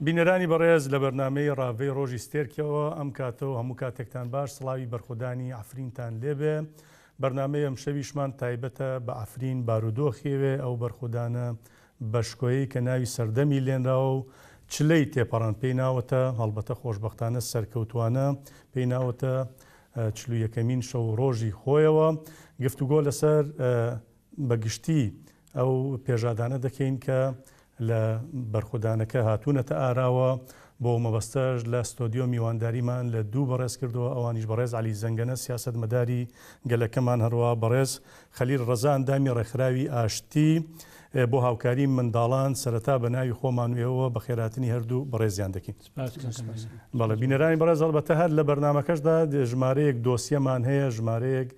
بینەرانی بەڕێز لە بەرنامەی ڕاوی ڕۆژی ستێرکەوە ئەم کاتەوە هەموو کاتێکتان باش سڵاوی بەرخودانی ئەفرینتان لێبێ. بەرنامەی ئەم شەویشمان تایبەتە بە ئەفرین بارودۆخێوێ ئەو بەرخودانە بەشکۆیی کە ناوی سەردەمی لێنراوە و چلەی تێپەڕان پێی ناوەتە هەڵبەتە خۆشبەختانە سەرکەوتوانە پێی ناوەتە چلو یەکەمین شەو ڕۆژی خۆیەوە. گفتوگۆ لەسەر بەگشتی ئەو پێژادانە دەکەین کە لە بەرخودانەکە هاتوونەتە ئاراوە بۆ مەبەستەش لە ستۆدیۆ میوانداریمان لە دوو بەڕێز کردەوە، ئەوانیش بەڕێز عەلی زەنگەنە سیاسەتمەداری گەلەکەمان، هەروە بەڕێز خەلیل ڕەزا ئەندامی ڕێکخراوی ئاشتی بۆ هاوکاری منداڵان سەرەتا بە ناوی خۆمانوێەوە بە خێراتنی هەردوو بەڕێزیان دەکەین. بەڵێ بینەرانی بەڕێز هەڵبەتە هەر لە بەرنامەکەشدا ژمارەیەک دۆسیەمان هەیە، ژمارەیەک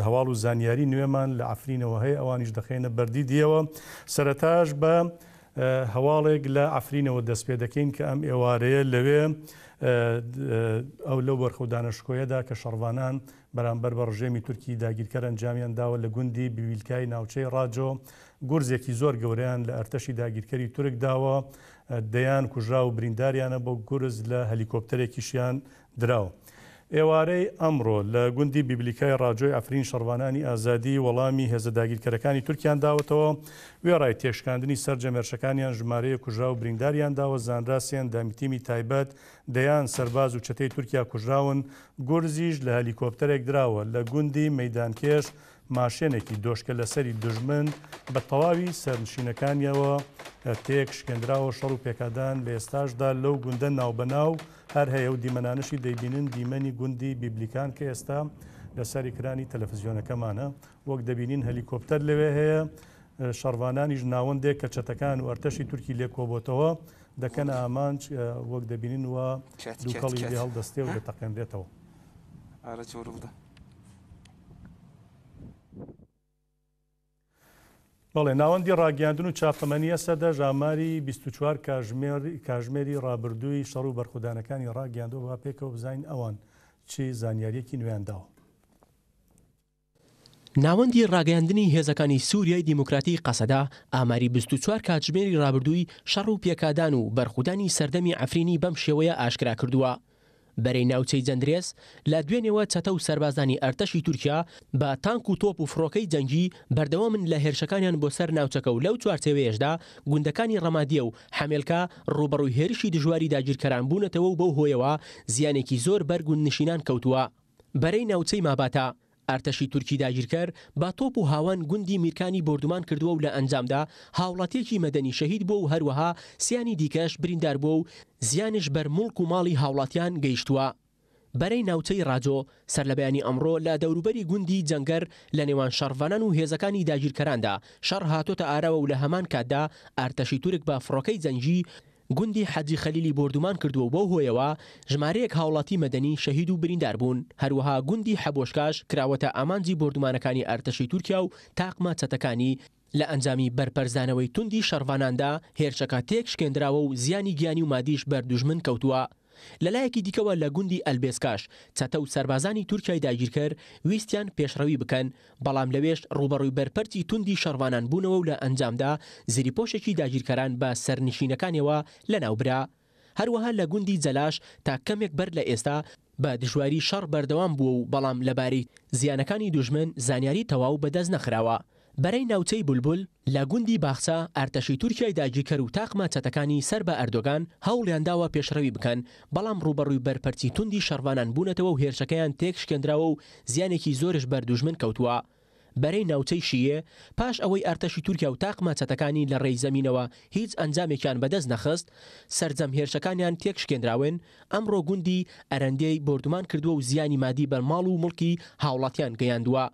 هەواڵ و زانیاری نوێمان لە ئەفرینەوە هەیە، ئەوانیش دەخێنە بەردی دیەوە. سەرەتاش بە هەواڵێک لە ئەفرینەوە دەست پێ دەکەین کە ئەم ئێوارەیە لەوێ ئەو لەو بەرخودانەشکۆیەدا کە شەڕوانان بەرامبەر بە ڕژێمی تورکی داگیرکەر ئەنجامیان داوە لە گوندی بیویلکای ناوچەی ڕاجۆ، گورزێکی زۆر گەورەیان لە ئەرتەشی داگیرکەری تورک داوە، دەیان کوژرا و برینداریانە بۆ گورز لە هەلیکۆپتەرێکیشیان دراوە. ئێوارەی ئەمڕۆ لە گوندی بیبلیکای ڕاجۆی ئەفرین شەڕوانانی ئازادی وەڵامی هێزە داگیرکەرەکانی تورکیان داوەتەوە. وێڕای تێشکاندنی سەرجەمێرشەکانیان ژمارەیە کوژرا و برینداریان داوە، زانراسیان دامیتیمی تایبەت دەیان سەرباز و چەتەی تورکیا کوژراون، گورزیش لە هەلیکۆپتەرێک دراوە. لە گوندی مەیدانکێش ماشێنێکی دۆشکە لەسەری دژمن بە تەواوی سەرنشینەکانیەوە تێک شکێنراوە. شەڕ و پێکادان لە ئێستاشدا لەو گوندە ناوبەناو هەر هەیە و دیمەنانشی دەیبینن دیمەنی گوندی بیبلیکان کە ئێستا لەسەر ئیکرانی تەلەڤیزیۆنەکەمانە وەک دەبینین هەلیکۆپتەر لەوێ هەیە. شەڕوانانیش ناوەندێک کە چەتەکان و ئەرتەشی تورکی لێکۆبۆتەوە دەکەن ئامانج وەک دەبینین وە دووکەڵی لێ هەڵدەستێ و دەتەقێنرێتەوە. بەڵێ ناوەندی ڕاگەاندن و چاپەمەنیە سەدە ژاماری 24 کاژمێری ڕابردووی شەڕ و بەرخودانەکانی ڕاگەاندەوە با پێکەوە بزانین ئەوان چی زانیاریەکی نوێیانداوە. ناوەندی ڕاگەاندنی هێزەکانی سووریای دیموکراتی قەسەدا ئاماری 24 کاتژمێری ڕابردووی شەڕ و پێکادان و بەرخودانی سەردەمی ئەفرینی بەم شێوەیە ئاشکرا کردووە. بەرەی ناوچەی جەندرێس لە دوێنێەوە چەتە و سەربازانی ئەرتەشی تورکیا بە تانک و تۆپ و فڕۆکەی جەنگی بەردەوامن لە هێرشەکانیان بۆ سەر ناوچەکە و لەو چوارچێوەیەشدا گوندەکانی ڕەمادیە و حەمێلکە ڕوبەڕووی هێرشی دژواری داگیرکەران بوونەتەوە و بەو هۆیەوە زیانێکی زۆر بەرگ و نشینان کەوتووە. بەرەی ناوچەی ماباتە ئەرتەشی تورکی داگیرکەر با تۆپ و هاوان گوندی میرکانی بردومان کردووە و لە ئەنجامدا هاوڵاتیەکی مەدەنی شەهید بووە و هەروەها سیانی دیکەش بریندار بووە و زیانش بەر موڵک و ماڵی هاوڵاتیان گەیشتووە. بەرەی ناوچەی ڕاجۆ سەر لە بەیانی ئەمڕۆ لە دەوروبەری گوندی جەنگەر لە نێوان شەڕڤانان و هێزەکانی داگیرکەراندا شەڕ هاتۆتە ئاراوە و لە هەمان کاتدا ئەرتەشی تورک بە فڕۆکەی جەنگی گوندی حەجی خەلیلی بردومان کردووە و بەو هۆیەوە ژمارەیەک هاوڵاتی مەدەنی شەهید و بریندار بوون. هەروەها گوندی حەبۆشکاش کراوەتە ئامانجی بردومانەکانی ئەرتەشی تورکیا و تاقمە چەتەکانی لە ئەنجامی بەرپەرزانەوەی توندی شەڕڤاناندا هێرشەکە تێک شکێندراوە و زیانی گیانی و مادیش بەردوژمن کەوتووە. لەلایەکی دیکەوە لە گوندی ئەلبێسکاش چەتە و سەربازانی تورکیای داگیرکەر ویستیان پێشڕەوی بکەن، بەڵام لەوێش ڕوبەڕووی بەرپەرچی توندی شەڕوانان بوونەوە و لە ئەنجامدا زریپۆشێکی داگیرکەران بە سەرنشینەکانیەوە لەناوبرا. هەروەها لە گوندی جەلاش تا کەمێک بەر لە ئێستا بە دژواری شەڕ بەردەوام بووە و بەڵام لەبارەی زیانەکانی دوژمن زانیاری تەواو بەدەست نەخراوە. بەرەی ناوچەی بولبول لە گوندی باخچە ئەرتەشی تورکیای داگیرکەر و تاقمە چەتەکانی سەر بە ئەردۆگان هەوڵیانداوە پێشڕەوی بکەن، بەڵام ڕوبەڕووی بەرپەرچی توندی شەڕوانان بوونەتەوە و هێرشەکەیان تێک شکێندراوە و زیانێکی زۆرش بەردوژمن کەوتووە. بەرەی ناوچەی شیە پاش ئەوەی ئەرتەشی تورکیا و تاقمە چەتەکانی لە ڕێی زەمینەوە هیچ ئەنجامێکیان بەدەست نەخست، سەرجەم هێرشەکانیان تێک شکێنراون. ئەمڕۆ گوندی ئەرەندەی بردومان کردووە و زیانی مادی بەرماڵ و مڵکی هاوڵاتیان گەیاندووە.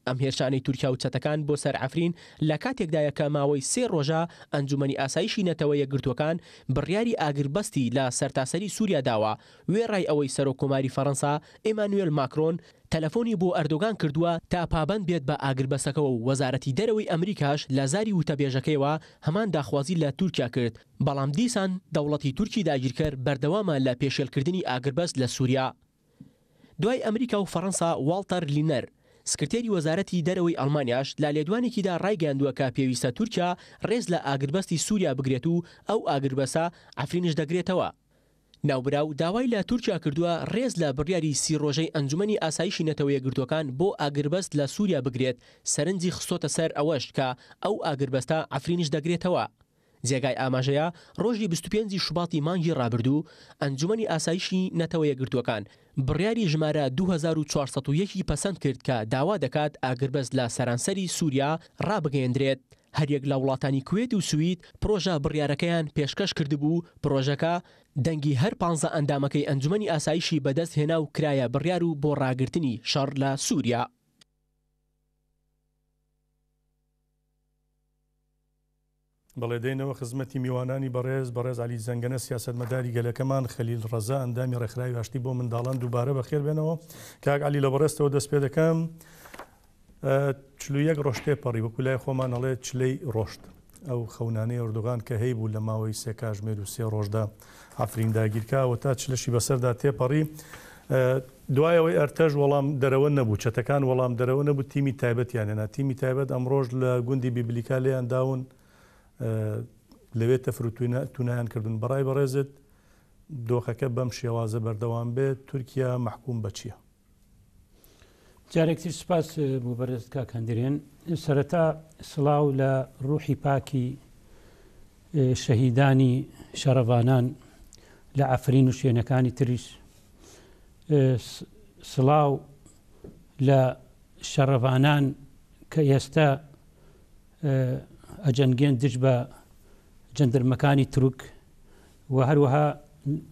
ئەم هێرشانەی تورکیا و چەتەکان بۆ سەر ئەفرین لە کاتێکدایە کە ماوەی 3 ڕۆژە ئەنجومەنی ئاسایشی نەتەوە یەکگرتوەکان بڕیاری ئاگربەستی لە سەرتاسەری سووریا داوە، وێڕای ئەوەی سەرۆکۆماری فەڕەنسا ئێمانوێل ماکرۆن تەلەفۆنی بۆ ئەردۆگان کردووە تا پابەند بێت بە ئاگربەسەکەەوە و وەزارەتی دەرەوەی ئەمریکاش لە زاری وتەبێژەکەیەوە هەمان داخوازی لە تورکیا کرد، بەڵام دیسان دەوڵەتی تورکی داگیرکەر بەردەوامە لە پێشێلکردنی ئاگربەست لە سووریا. دوای ئەمریکا و فەڕەنسا واڵتەر لینەر سکرتێری وەزارەتی دەرەوەی ئەڵمانیاش لا لێدوانێکیدا ڕایگەاندووە کە پێویستە تورکیا ڕێز لە ئاگربەستی سووریا بگرێت و ئەو ئاگربەسە عەفرینش دەگرێتەوە. ناوبراو داوای لە تورکیا کردووە ڕێز لە بڕیاری 30 ڕۆژەی ئەنجومەنی ئاسایشی نەتەوە یەکگرتووەکان بۆ ئاگربەست لە سووریا بگرێت، سەرنجی خستۆتە سەر ئەوەش کە ئەو ئاگربەستە عەفرینش دەگرێتەوە. جێگای ئاماژەیە ڕۆژی 25 شوباتی مانگی ڕابردوو ئەنجومەنی ئاسایشی نەتەوە یەکگرتووەکان بڕیاری ژمارە 2401 پەسەند کرد کە داوا دەکات ئاگربەست لە سەرانسەری سووریا ڕابگەیەندرێت. هەریەک لە وڵاتانی کوێت و سوید پرۆژە بڕیارەکەیان پێشکەش کردبوو. پرۆژەکە دەنگی هەر 15 ئەندامەکەی ئەنجومەنی ئاسایشی بەدەست هێنا و کرایە بڕیار و بۆ ڕاگرتنی شەڕ لە سووریا. بەڵێ دێنەوە خزمەتی میوانانی بەڕێز علی زەنگەنە سیاسەتمەداری گەلەکەمان خەلیل ڕەزا ئەندامی ڕێکخراوی هاشتی بۆ منداڵان دووبارە بەخێر بێنەوە. کاک علی لە بەڕێستەوە دەست پێ دەکەم 41 ڕۆژ تێپەڕی وەکو لای خۆمان ئەڵێ چلەی ڕۆشت ئەو خەونانەی ئەردۆغان کە هەی بوو لە ماوەی 3 کاتژمێر و 3 ڕۆژدا عەفرین داگیرکراوە تا چلەشی بەسەردا تێپەڕی. دوایەوەی ئەرتەش وەڵام دەرەوە نەبوو، چەتەکان وەڵام دەرەوە نەبوو، تیمی تایبەتیان هێنا. تیمی تایبەت ئەمڕۆژ لە گوندی بیبلیکا لێیان داون لەوێ تەفروتونایان کردن. بەڕای بەڕێزت دۆخەکە بەم شێوازە بەردەوام بێت، تورکیا محکوم بە چییە؟ جارێکتر سپاس بۆ بەڕێز کاک هەندێرێن. سەرەتا سڵاو لە ڕوحی پاکی شەهیدانی شەڕەڤانان لە عەفرین و شوێنەکانی تریش، سڵاو لە شەڕەڤانان کە ئێستا ئەجەنگێن دژ بە جەندەرمەکانی تورک و هەروەها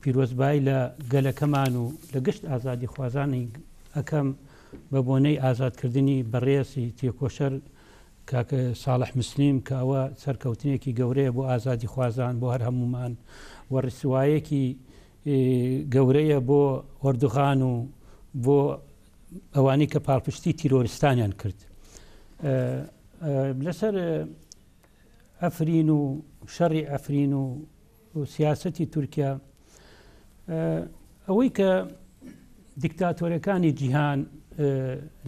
پیرۆزبایی لە گەلەکەمان و لە گشت ئازادی خوازانی ئەەکەم بە بۆنەی ئازادکردنی بەڕێزی تێکۆشەر کاکە ساڵح مسلیم کە ئەوە سەرکەوتنێکی گەورەیە بۆ ئازادی خوازان بۆ هەر هەمومان و ڕسوایەکی گەورەیە بۆ ئەردوغان و بۆ ئەوانەی کە پاڵپشتی تیرۆریستانیان کرد. لەسەر ئەفرین و شەڕی ئەفرین و سیاسەتی تورکیا، ئەوەی کە دیکتاتۆرەکانی جیهان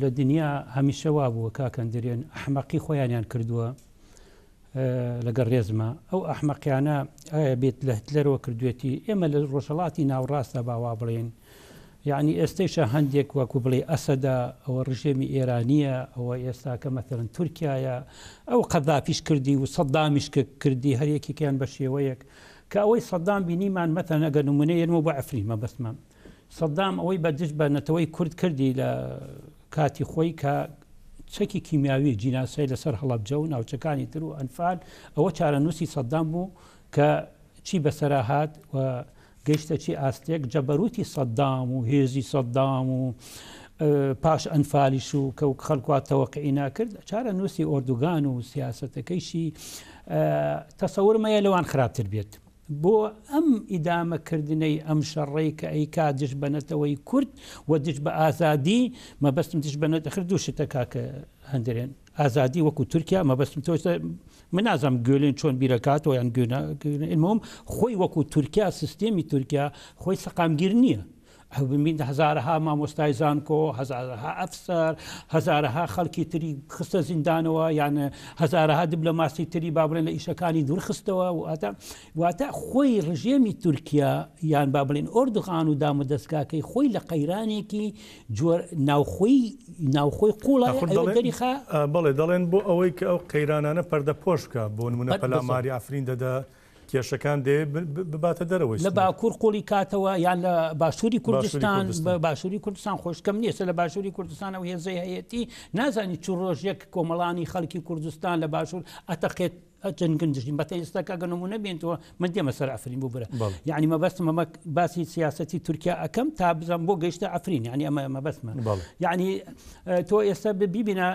لە دنیا هەمیشەوا بووە کاکەندرێن ئەحمەقی خۆیانیان کردووە لەگەڵ ڕێزمە. ئەو ئەحمەقیانە ئایا بێت لە هتلەرەوە کردوێتی. ئێمە لە ڕۆژهەڵاتی ناوڕاستە باوا بڵێن، یعنی ئێستەیشە هەندێک وەکو بڵێ ئەسەدا ئەوە ڕژێمی ئێرانیە، ئەوە ئێستا کە مەثەڵەن تورکایە، ئەو قەدافیش کردی و سەدامیش کردی هەرێکێکیان بە شێوەیەک کە ئەوەی سەدام بینیمان مەثەڵەن ئەگەر نمونەیەنەوە بۆ ئەفرین مەبەستمان. سەدام ئەوەی بەدژ بە نەتەوەی کورد کردی لە کاتی خۆی کە چەکی کیمیاوی جیناسای لەسەر هەڵەبجە و ناوچەکانی تر و ئەنفال، ئەوە چارەنووسی سەدام بوو کە چی بەسەرا هات و گەیشتە چی ئاستێک جەبەروتی سەدام و هێزی سەدام و پاش ئەنفالیش و کە خەڵکوات تەوەقعی ناکرد. چارەنووسی ئۆردوگان و سیاسەتەکەیشی تەسەورمەیە لەوان خراپتر بێت بۆ ئەم ئیدامەکردنەی ئەم شەڕەی کە ئەیکا دژ بەنەتەوەی کورد و دژ بە ئازادی. مەبەستم دژ بەنەتەخرد دوو شتە کاکە هەندێرێن، ئازادی وەکو تورکیا مەبەستم تۆ من نازانم گوێلێن چۆن بیرەکاتەوە یان گوێنەمەم خۆی وەکو تورکیا سیستێمی تورکیا خۆی سەقامگیر نییە. ببین هەزارەها مامۆستای زانکۆ، هەزارەها ئەفسەر، هەزارەها خەڵکی تری خستە زیندانەوە، یان هەزارەها دیبلۆماسی تری با بڵێن لە ئیشەکانی دوور خستەوە. واتە خۆی ڕژێمی تورکیا یان با بڵێن ئۆردوغان و دامەدەستگاکەی خۆی لە قەیرانێکی ناوخۆی قوڵە دەریخا. بەڵێ دەڵێن بۆ ئەوەی کە ئەو قەیرانانە پەردە پۆش بکە بۆ نمونە پەلاماری ئەفرین دەدا کێشەکان دێ بباتە دەرەوەی لە باکوور قوڵی کاتەوە یان لە باشووری کوردستان. باشووری کوردستان خۆشکەم نییە لە باشووری کوردستان و هێزەی هەیەتی نازانی چ ڕۆژێک کۆمەڵانی خەڵکی کوردستان لە باشوور ئەتەقێت جنگندشین بەتە ئێستا کە نمونە بێنەوە من دێمە سەر ئەفرین بوو برە. یعنی مەبەستم ئەمە باسی سیاسەتی تورکیا ئەەکەم تا بزانم بۆ گەیشتە ئەفرین، یعنی ئەمە مەبەستمە. یعنی تۆ ئێستا ببینە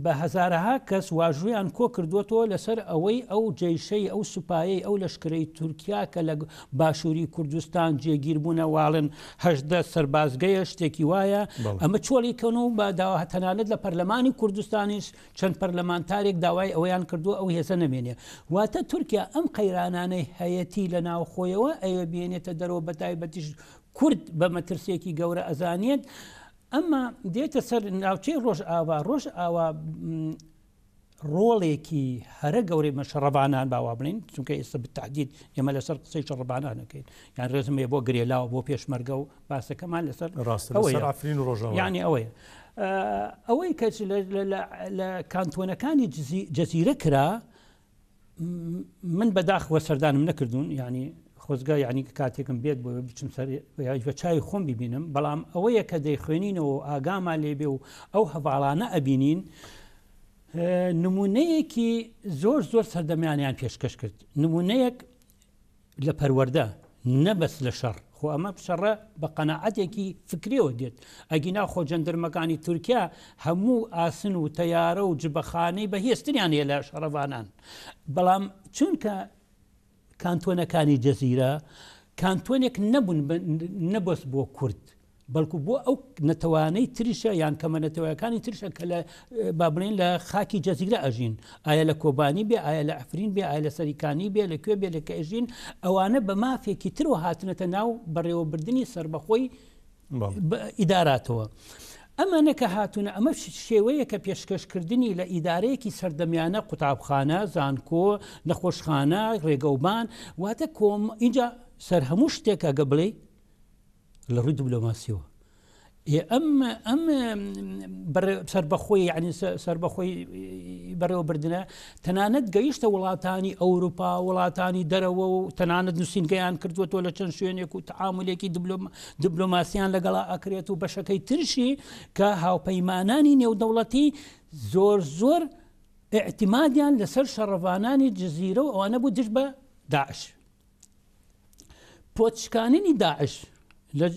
بە هەزارەها کەس واژویان کۆ کردووەتەوە لەسەر ئەوەی ئەو جێیشەی ئەو سوپایی ئەو لەشکرەی تورکیا کە لە باشووری کوردستان جێگیر بوونە واڵن 18 سەربازگەیە شتێکی وایە. ئەمە چۆڵیکەن و بە داوا تەنانەت لە پەرلەمانی کوردستانیش چەند پەرلەمانتارێک داوای ئەوەیان کردووە ئەو هێزە نەمێنێ. واتە تورکیا ئەم قەیرانانەی هەیەتی لە ناو خۆیەوە ئەوە بێنێتە دەرەوە بەتایبەتیش کورد بە مەترسێکی گەورە ئەزانێت ئەمە دێتە سەر ناوچەی ڕۆژ ئاوا ڕۆڵێکی هەرە گەورەی مەشەڕەبانان باوا بڵین چونکە ئێستا بتعدید ئێمە لەسەر قسەی شەڕەبانانەکەین یان ڕێزمێ بۆ گرێلاوە بۆ پێشمەرگە و باسەکەمان لەسەر ئافرین و ڕۆژاوە یعنی ئەوەی کە لە کانتۆنەکانی جەزیرە کرا من بەداخوە سەردانم نەکردوون ینی خۆزگا یعنی کاتێکم بێت بۆ بچم بە چای خۆم ببینم بەڵام ئەوەیە کە دەیخوێنینەوە ئاگامان لێبێ و ئەو هەواڵانە ئەبینین نمونەیەکی زۆر سەردەمیانیان پێشکەش کرد نمونەیەک لە پەروەردە نەبەس لە شەڕ خۆ ئەمە شەڕە بە قەناعەتێکی فکرێەوە دێت ئەگینا خۆ جەندەرمەکانی تورکیا هەموو ئاسن و تەیارە و جبەخانەی بەهێستریان هەیە لە شەڕەوانان بەڵام چونکە کانتۆنەکانی جەزیرە کانتۆنێک نەبوون نەبەست بۆ کورد بەڵکو بۆ ئەو نەتەوانەی تریشە یان کەمە نەتەوەیەکانی ترشە کە لە با بڵێن لە خاکی جەزیرە ئەژین ئایا لە کۆبانی بێ ئایا لە ئەفرین بێ ئایا لە سەریکانی بێ لەکوێ بێ لەکە ئەژین ئەوانە بە مافێکی ترەوە هاتنەتە ناو بەڕێوەبردننی سربەخۆی ئیداراتەوە ئەمانەکە هاتوونە ئەمە شێوەیە کە پێشکەشکردنی لە ئیدارەیەکی سەردەمیانە قوتابخانە زانکۆ نەخۆشخانە ڕێگەوبان واتە کۆم اینجا سەر هەموو شتێکە گە بڵێ لە ڕووی دیبلۆماسیەوە ئەم سربەخۆی ینی سربەخۆی بەڕێوەبردنە تەنانەت گەیشتە وڵاتانی ئەوروپا وڵاتانی دەرەوە و تەنانەت نووسینگەیان کردوەوە لە چەند شوێنێک و تعاملێکی دیبلۆماسیان لەگەڵا ئەکرێت و بەشەکەی ترشی کە هاوپەیمانانی نێودەوڵەتی زۆر ئێعتیمادیان لەسەر شەڕەوانانی جززیرە و ئەوانە بوو دش بە داعش پۆچکانینی داعش لە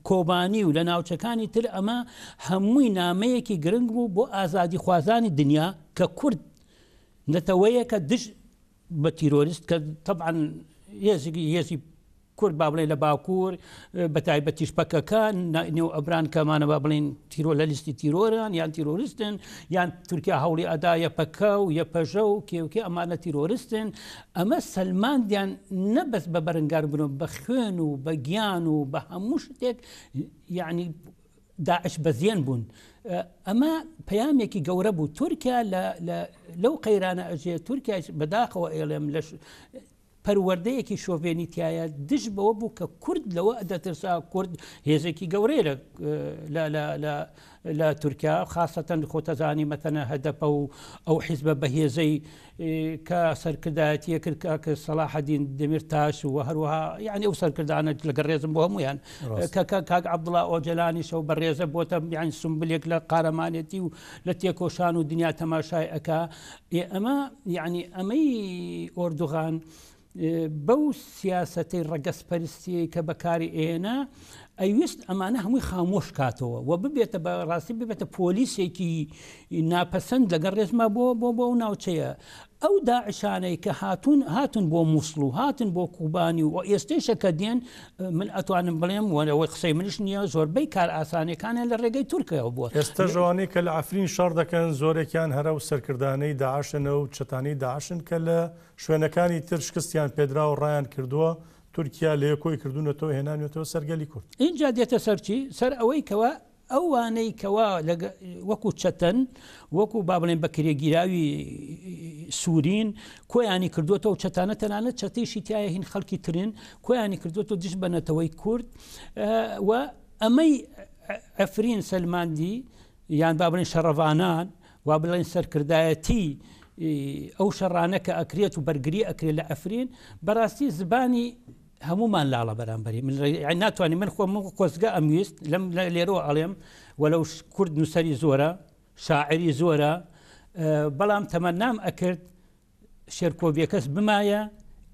کۆبانی و لە ناوچەکانی تر ئەمە هەمووی نامەیەکی گرنگ بوو بۆ ئازادی خوازانی دنیا کە کورد نەتەوەیە کە دش بە تیرۆریست کە طبعاً هێزی کورد با بڵێن لە باکوور بە تایبەتیش پەکەکان نێو ئەبران کەمانە با بڵێن تیرۆ لە لیستی تیرۆران یان تیرۆریستن یان تورکیا هەوڵی ئەدا یەپەکە و یەپەژە و کێوکێ ئەمانە تیرۆریستن ئەمە سەلماندیان نەبەست بە بەرەنگار بنەوە بە خوێن و بە گیان و بە هەموو شتێک یعنی داعش بەزیێن بوون ئەمە پەیامێکی گەورە بوو تورکیا لەو قەیرانە ئەژێ تورکیا بەداخەوە ئێڵێم لە پەروەردەیەکی شۆڤێنیتیایە دش بەوە بوو کە کورد لەوە ئەدەترسا کورد هێزێکی گەورەی لە تورکیا خاصەتەن خۆتەزانی مەتەنە هەدەپە و ئەو حیزبە بەهێزەی کە سەرکردایەتیە کرد کە سەلاحەدین دەمیرتاش و هەروەها یعنی ئەو سەرکردانە لەگەڵ ڕێزم بۆ هەمویان کاک عەبدوڵڵا ئۆجەلانیش و بەڕێزە بۆتە یعنی سمبلێک لە قارەمانێتی و لە تێکۆشان و دنیا تەماشای ئەکا ئەمە یعنی ئەمەی ئۆردوغان بەو سیاسەتەی ڕەگەسپەرستی کە بەکاری ئێنە ئەویست ئەمانە هەمووی خامۆش کاتەوە و ببێتە بە ڕاستی ببێتە پۆلیسێکی ناپەسەند لەگەڵ ڕێزما بۆ ناوچەیە ئەو داعشانەی کە هاتون بۆ مووسڵ و هاتن بۆ کوبانی و ئێستێشە کە دێن من ئەتوانم بڵێم وەوەی قسەی منش نییە زۆربەی کار ئاسانەکانیان لە ڕێگەی تورکەوە بووە ئێستا ژەوانەی کە لە ئەفرین شەڕ دەکەن زۆرێکیان هەرە و سەرکردانەی داعشن و چەتانی داعشن کە لە شوێنەکانی تر شکستیان پێدرا و ڕایان کردووە تورکیا لە یەکۆی کردوونەتەوە هێنانێتەوە سەرگەلی کورد اینجا دێتە سەرچی سەر ئەوەی کەوە ئەوانەی کەوا وەکو چەتەن وەکو با بڵێن بە کرێگیراوی سوورین کۆیانی کردوێتەوە و چەتانە تەنانەت چەتەیشی تایە هین خەڵکی ترین کۆیانی کردوێتەوە دش بەنەتەوەی کورد و ئەمەی ئەفرین سەلماندی یان با بڵێن شەڕەوانان وا بڵێن سەرکردایەتی ئەو شەڕانە کە ئەکرێت و بەرگری ئەکرێت لە ئەفرین بەڕاستی زبانی هەمومان لاڵە بەرامبەری ناتوانانی من خۆم خۆزگە ئەمویست لەم لێرەوە ئەڵێم وەلەو کورد نووسەری زۆرە شاعری زۆرە بەڵام تەمەنام ئەکرد شێرکۆبیەکەس بمایە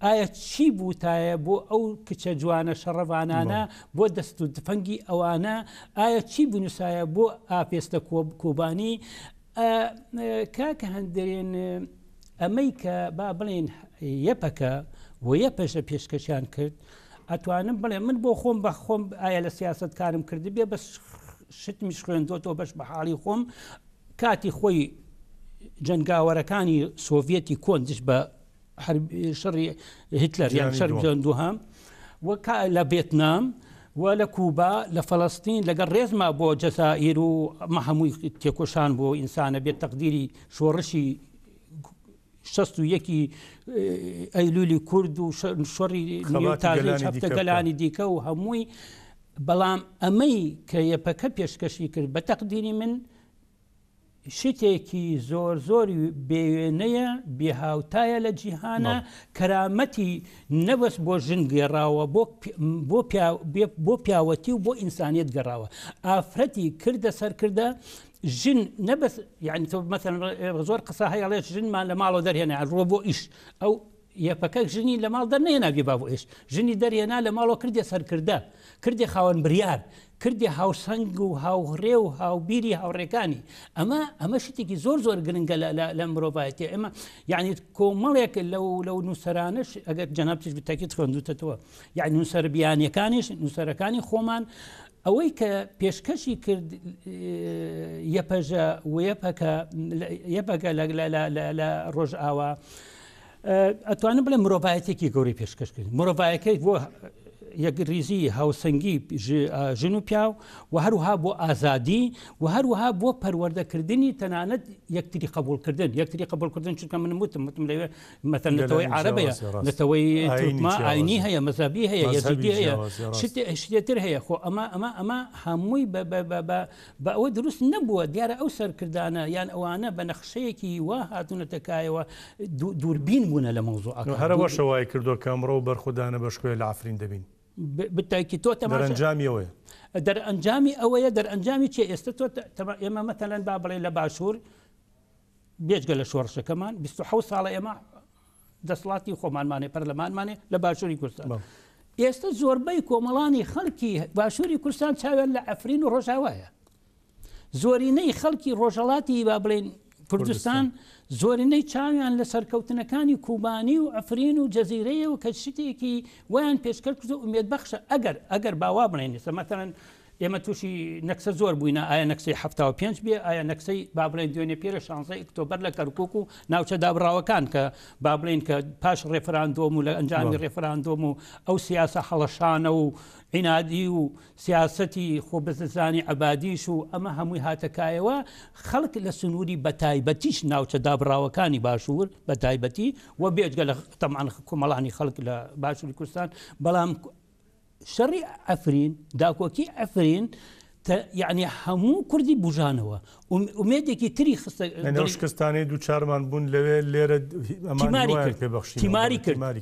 ئایا چی بووتایە بۆ ئەو کچە جوانە شەڕەوانانە بۆ دەست و دفەنگی ئەوانە ئایا چی بنووسایە بۆ ئاپێستە کۆبانی کاکە هەندێن ئەمەی کە با بڵێن یەپەکە و یەپەشە پێشکەشیان کرد ئەتوانم بڵێ من بۆ خۆم بە خۆم ئایا لە سیاست کارم کردی بێ بەس شتمیش خوێندۆتەوە بەش بە حاڵی خۆم کاتی خۆی جەنگاوەرەکانی سۆڤێتی کۆندش بە شەڕی هیتلەر یان شەڕی دووهەم وە لە ڤێتنام و لە کوبا لە فەڵەستین لەگەڵ ڕێزما بۆ جەزائیر و ئەمە هەمووی تێکۆشان بۆ ئینسانە بێت تەقدیری شۆڕشی 61 ئەیلولی کورد و شۆڕی هەفتە گەلانی دیکە و هەمووی بەڵام ئەمەی کە یەپەکە پێشکەشی کرد بە تەقدیری من شتێکی زۆر زۆری بێوێنەیە بێهاوتایە لە جیهانە کەرامەتی نەبەست بۆ ژن گێڕاوە بۆ پیاوەتی و بۆ ئینسانیت گەڕاوە ئافرەتی کردە سەرکردە ژن نەبەست یعنی تۆ مەثەن زۆر قسە هەیەڵێت ژنمان لە ماڵەوە دەرهێنا ڕۆ بۆ ئیش ئەو یەپەکە ژنی لە ماڵ دەرنێنا بێ با بۆ ئیش ژنی دەرهێنا لە ماڵەوە کردێ سەرکردە کردێ خاوەن بریار کردی هاوسەنگ و هاوڕێ و هاوبیری هاوڕێکانی ئەمە شتێکی زۆر زۆر گرنگە لە مرۆڤایەتی ئێمە یعنی کۆمەڵێک لەو نووسەرانش ئەگەر جەنابتیش بتاکیت خوێندوتەوە یعنی نووسەر بیانیەکانیش نووسەرەکانی خۆمان ئەوەی کە پێشکەشی کرد یەپەژە و یەپەکە لە ڕۆژئاوا ئەتوانم بڵێ مرۆڤایەتێکی گەوری پێشکەش کرد مرۆڤایەکەی بۆ یەکریزی هاوسەنگی ژن و پیاو و هەروها بۆ ئازادی و هەروها بۆ پەروەردەکردنی تەنانەت یەکتری قبولکردن یەکتری قبولکردن چونکە من وتم لەوێ مەثەن نەتەوەی عەرەبەیە نەتەوەی تورکما ئاینی هەیە مەزهبی هەیە یەزیدی هەیە شتێتر هەیە خۆ ئەمە هەمووی بە ئەوە دروست نەبووە دیارە ئەو سەرکردانە یان ئەوانە بە نەخشەیەکی وا هاتوونەتەکایەوە دووربین بوونە لە مەوزوعەکە هەرەوە شەوای کردو کە ئەمڕۆ بەرخودانە بەشکوێ لە ئافرین دەبین بتاکی تۆ دەرەنجامی ئەوەیە دەرئەنجامی ئەوەیە دەرئەنجامی چێ ئێستا تۆ ئێمە مەتەلەن با بڵێ لە باشوور بێجگە لە شۆڕشەکەمان 27 ساڵە ئێمە دەسڵاتی خۆمانمانێ پەرلەمانمانێ لە باشووری کوردستان ئێستا زۆربەی کۆمەڵانی خەڵکی باشووری کوردستان چاوێن لە ئەفرین و ڕۆژاوایە زۆرینەی خەڵکی ڕۆژەڵاتی با بڵێن کوردستان زۆرینەی چاویان لە سەرکەوتنەکانی کوبانی و ئەفرین و جەزیرەیە و کە شتێکی ویان پێشکەش کرد و ئومێدبەخشە ئەگەر باوا بڵێن ئێستا مەتەڵەن ئێمە تووشی نەکسە زۆر بووینە ئایا نەکسەی 75 بێ ئایا نەکسەی با بڵێن دوێنێ پێرە 16 ئۆکتۆبەر لە کەرکووک و ناوچە دابڕاوەکان کە با بڵێن کە پاش ڕێفراندۆم و لە ئەنجامی ڕێفراندۆم و ئەو سیاسە هەڵەشانە و عینادی و سیاسەتی خۆبەزەزانی عەبادیش و ئەمە هەمووی هاتەکایەوە خەڵک لە سنووری بەتایبەتیش ناوچە دابڕاوەکانی باشوور بەتایبەتی و بێجگە لە تەمان کۆمەڵانی خەڵک لە باشووری کوردستان بەڵام شەڕی ئەفرین داکۆکی ئەفرین یعنی هەموو کوردی بژانەوە ئومێدێکی تری شکستانی دووچارمان بوون لەوێ لێرە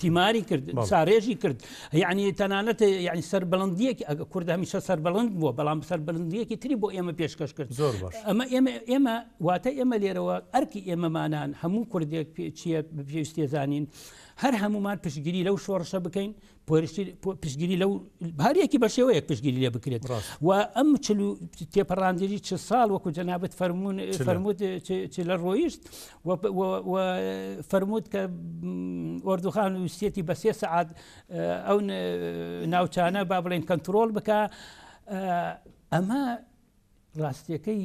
تیماری کرد سارێژی کرد یعنی تەنانەت یعنی سەربەڵندیەکی کورد هەمیشە سەربەڵند بووە بەڵام سەربەڵندیەکی تری بۆ ئێمە پێشکەش کرد زۆر باش ئێمە واتە ئێمە لێرەوە ئەرکی ئێمەمانان هەموو کوردێک چیە پێویستێ زانین هەر هەمومان پشتگیری لەو شۆڕشە بکەین پشتگیری لەو هەریەکی بە شێوەیەک پشتگیری لێ بکرێت و ئەم تێپەڕاندێری چ ساڵ وەکو جەنابەت فەرمووت لە ڕۆیشت فەرمووت کە ئۆردوخان ویستێتی بە 3 سەعات ئەو ناوچانە با بڵێن کەنترۆڵ بکە ئەمە ڕاستیەکەی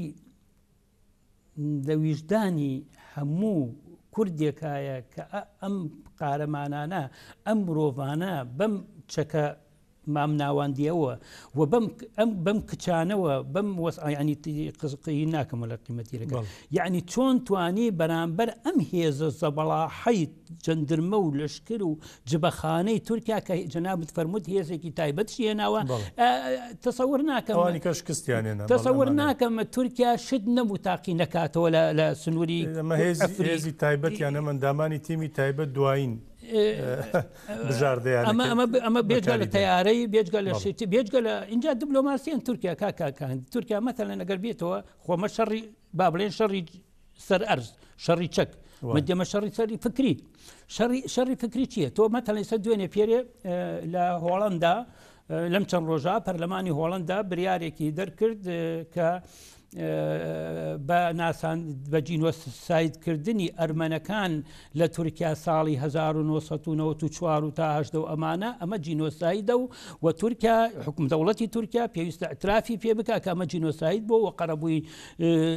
دەویژدانی هەموو کوردێکایە کە ئەم قارەمانانە ئەم مرۆڤانە بەم چەکە مام ناواندیەوە و بەم کچانەوە بەم وەسعینی قزقی ناکەمە لە قیمەتیرەکە یعنی چۆن توانی بەرامبەر ئەم هێزە زەبەڵاحەی جەندرمە و لەشکر و جبەخانەی تورکیا کە جەنابەت فەرمووت هێزێکی تایبەتشی هێناوە تەسەوور ناکەمە تورکیا شت نەبوو تاقی نەکاتەوە لە سنووری هێزی تایبەتیان ئەمەندامانی تیمی تایبەت دوایین ئەمە بێجگە لە تەیارەی بێجگە لە شێتی بێجگە لە اینجا دیبلۆماسیان تورکیا کاکان تورکیا مەتەلەن ئەگەر بێتەوە خۆمە شەڕی با بڵێن شەڕی سەر ئەرز شەڕی چەک مەدەمە شەڕی سەری فکری شەڕی فکری چییە تۆ مەتەڵی سەر دوێنێ پێرێ لە هۆڵندا لەم چەند ڕۆژە پەرلەمانی هۆڵندا بریارێکی دەرکرد کە بە ناسان بە جینۆسایدکردنی ئەرمەنەکان لە تورکیا ساڵی 1994 تا 1970 و ئەمە جینۆسایدە و تورکیا حکوم دەوڵەتی تورکیا پێویستە ئەترافی پێ بکە کە ئەمە جینۆساید بۆ و قەرەبووی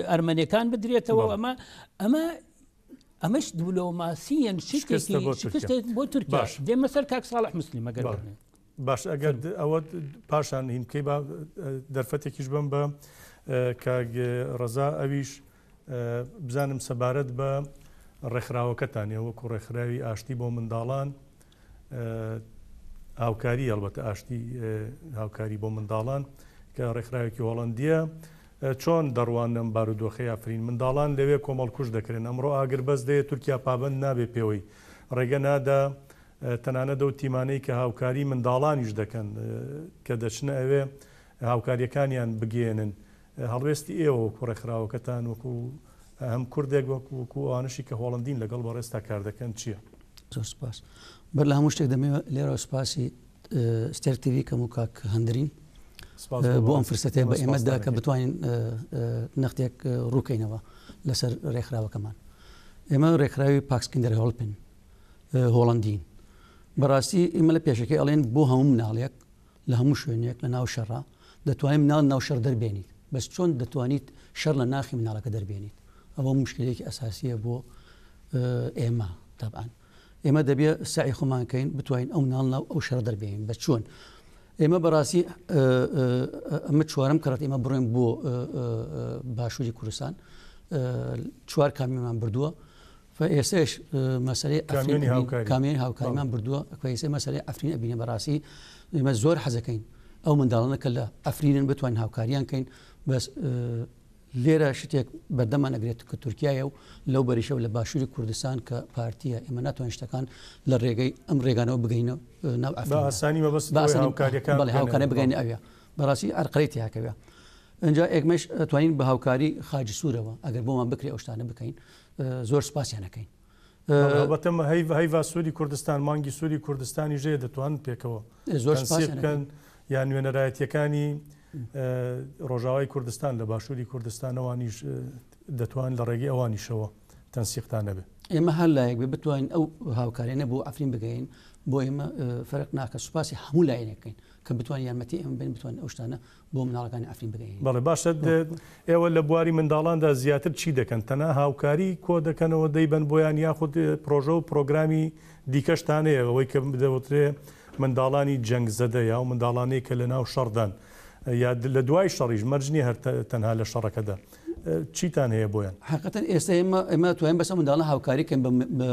ئەرمەنەکان بدرێتەوە ئەمەش دیبلۆماسیەن شتێکی بۆ تورکیا دێمە سەر کاک ساڵح موسلیم ئەگەر باش ئەگەر ئەوە پاشان هینکەی دەرفەتێکیش بم بە کاگ ڕەزا ئەویش بزانم سەبارەت بە ڕێکخراوەکەتانێ وەکو ڕێکخراوی ئاشتی بۆ منداڵان هاوکاری هەڵبەتە ئاشتی هاوکاری بۆ منداڵان کە ڕێکخراوێکی هۆڵەندیە چۆن دەڕوانم بارودۆخی ئافرین منداڵان لەوێ کۆمەڵکوش دەکرێن ئەمڕۆ ئاگربەست دەیە تورکیا پابند نابێ پێوەی ڕێگە نادا تەنانەت ئەو تیمانەی کە هاوکاری منداڵانیش دەکەن کە دەچنە ئەوێ هاوکاریەکانیان بگێنن هەڵوێستی ئێوە وەکو ڕێکخراوەکەتان وەکو هەم کوردێک وەکو ئەوانشی کە هۆڵندین لەگەڵ بەڕێستا کار دەکەن چییە؟ زۆر سپاس بەر لە هەموو شتێک دەمەوێت لێرە سپاسی ستێر تیڤی کەم و کاک هەندرین بۆ ئەم فرسەتێ بە ئێمەدا کە بتوانین نەختێک ڕووکەینەوە لەسەر ڕێکخراوەکەمان ئێمە ڕێکخراوی پاکسکندەر هەڵپن هۆڵندین بەڕاستی ئێمە لە پێشەکەی ئەڵێن بۆ هەموو مناڵێک لە هەموو شوێنێک لە ناو شەڕا دەتوانین مناڵ ناو شەڕ دەربێنیت بەس چۆن دەتوانیت شەڕ لە ناخی مناڵەکە دەربێنیت ئەوە مشکلێکی ئەساسیە بۆ ئێمە تابعاان ئێمە دەبێت سعی خۆمانکەین بتوانین ئەو مناڵ ناو ئەو شەڕ دەربێنین بە چۆن ئێمە بەڕاستی ئەمە چوارم کەڕێت ئێمە بڕێن بۆ باشووری کوردستان چوار کامیێمان بردووە ئێستاش مەسەلەی کامیێنی هاوکاریمان بردووە ئێستا مەسەلەی ئەفرین ئەبینە بەڕاستی ئێمە زۆر حەزەکەین ئەو منداڵانە کە لە ئەفرینن بتوانین هاوکاریان کەین بەس لێرە شتێک بەردەمان ئەگرێت کە تورکایە و لەو بەریشەو لە باشووری کوردستان کە پارتیە ئێمە ناتوانین شتەکان لە ڕێگەی ئەم ڕێگانەوە بگەینە ناو هاوکاری بگەین ئەوە بەڕاستی ئەرقەتی هاکەوە ئەجا ئێکمەش توانین بە هاوکاری خاجی سوورەوە ئەگەر بۆمان بکرێ ئەو شتانە بکەین زۆر سپاسیانەکەین بەتەمە هەیڤا سووری کوردستان مانگی سووری کوردستانی ژێ دەتوانن پێکەوە زۆر بکەن یان نوێنەرایەتیەکانی ڕۆژاوای کوردستان لە باشووری کوردستانەوانیش دەتوان لە ڕێگەی ئەوانیشەوە تەنسیقتان نەبێ ئێمە هەر لایەک بێ بتوانین ئەو هاوکارێنە بۆ ئەفرین بگەین بۆ ئێمە فەرق ناکە سوپاسی هەموو لایەنەکەین کە بتوان یارمەتی ئێمە بین بتوانین ئەو شتانە بۆ مناڵەکانی ئەفرین بگەین بەڵێ باشە ئێوە لە بواری منداڵاندا زیاتر چی دەکەن تەنها هاوکاری کۆ دەکەنەوە دەیبەن بۆیان یاخود پرۆژە و پرۆگرامی دیکەشتانەیە ئەوەی کە دەوترێ منداڵانی جەنگ زەدە یا و منداڵانەی کە لە ناو شەڕدان یا لە دوای شەڕیش مەرجنی هەر تەنها لە شەڕەکەدا چیتان هەیە بۆیان حقیقەتەن ئێستا ئێمە توانین بەسە منداڵە هاوکاریکەین بە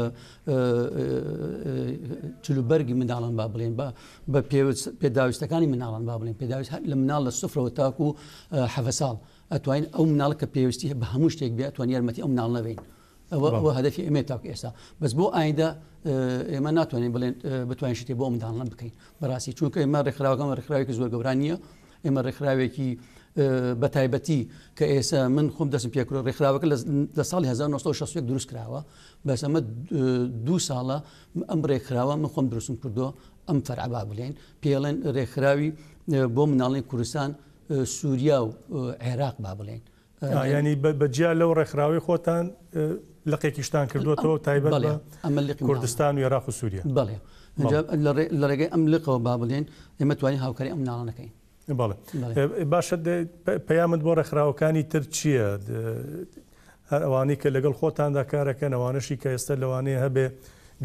چلوبەرگی منداڵان با بڵێن بە پێداویستەکانی مناڵان با بڵێن پێداویست لە مناڵ لە سفرەوە تاکو حەفە ساڵ ئەتوانین ئەو مناڵە کە پێویستی بە هەموو شتێک بێ ئەتوان یارمەتی ئەو مناڵ نەبین ئەوە هەدەفی ئێمە تاکو ئێستا بەس بۆ ئایندا ئێمە ناتوانین بڵێن بتوانین شتێک بۆ منداڵان بکەین بەڕاستی چونکە ئێمە ڕێکخراوەکەم ڕێکخراوێکی زۆر گەوران نییە ئێمە ڕێکخراوێکی بە تایبەتی کە ئێستا من خۆم دەستم پێکرۆ ڕێکخراوەکە لە ساڵی 1960 دروست کراوە بەس ئەمە 2 ساڵە ئەم ڕێکخراوە من خۆم دروستم کردو ئەم فەرعەبا بڵێن پێڵێن ڕێکخراوی بۆ مناڵی کوردستان سووریا و عێراق با بڵێن ینی بەجیا لەو ڕێکخراوی خۆتان لەقێکیشتان کردوەوە تایبەت کوردستان و عێراق و سووریا بەڵێ لە ڕێگەی ئەم لقەوە با بڵێن ئێمە توانین هاوکاری ئەم مناڵانەکەین بەڵێ باشە پەیامت بۆ ڕێکخراوەکانی تر چییە هەر ئەوانەی کە لەگەڵ خۆتاندا کارەکەن ئەوانەشی کە ئێستا لەوانەیە هەبێ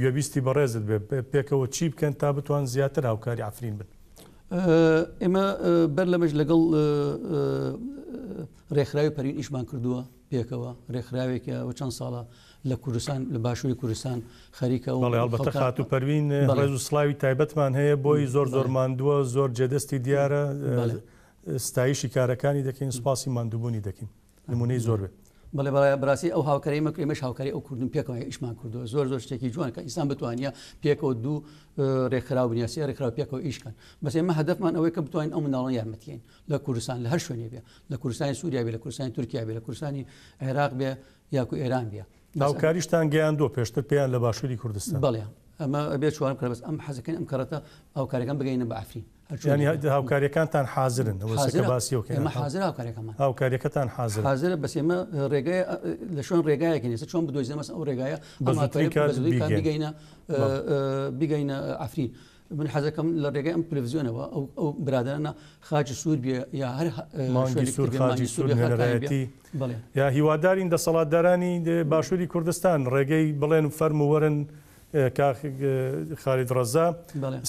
گوێبیستی بەڕێزت بێ پێکەوە چی بکەن تا بتوان زیاتر هاوکاری ئەفرین بن ئێمە بەر لەمەش لەگەڵ ڕێکخراوی پەروین ئیشمان کردووە پێکەوە ڕێکخراوێکە چەند ساڵە لە کوردستان لە باشووری کوردستان خەریکە و ئەلبەتە خات و پەروین ڕێز و سڵاوی تایبەتمان هەیە بۆی زۆر ماندووە زۆر جێدەستی دیارە ستایشی کارەکانی دەکەین سوپاسی ماندووبوونی دەکەین نمونەی زۆر بێت بەڵێ بەڕاستی ئەو هاوکاری مەکرێمەش هاوکاری ئەو کوردن پێکەوە ئیشمان کردووە زۆر شتێکی جوان کە ئینسان بتوانە پێکەوە 2 ڕێکخراو بنیە 3 ڕێکخراو پێکەوە ئیشکەن بەس ئێمە هەدەفمان ئەوەی کە بتوانین ئەو مناڵان یارمەتیین لە کوردستان لە هەر شوێنێ بێ لە کوردستانی سووریا بێ لە کوردستانی تورکیا بێ لە کوردستانی عێراق بێ یاکو ئێران بێ هاوکاریشتان گەیاندووە پێشتر پێیان لە باشووری کوردستان بەڵێ ئەمە بێت چوارم کە بەس ئەم حەزەکەین ئەم کەڕەتە هاوکاریەکان بگەینە بە ئەفرین ینی هاوکاریەکانتان حازرن ئەوە باسیەوە ئێمە حازر هاوکاریەکەمان هاوکاریەکەتان حازرە بەس ئێمە ڕێگای لە شوێن ڕێگایەکەین ئێستا چۆن بدۆزینە مەسەڵەن ئەو ڕێگایە بگەینە ئەفرین من حەزەکەم لە ڕێگای ئەم تەلەڤیزیۆنەوە ئەو برادرانە خاچی سوور بێ یا هەر خاچی سوور هێنەرایەتی یا هیوادارین دەسەڵاتدارانی باشووری کوردستان ڕێگەی بڵێن و فەرم و وەرن خالید ڕەزا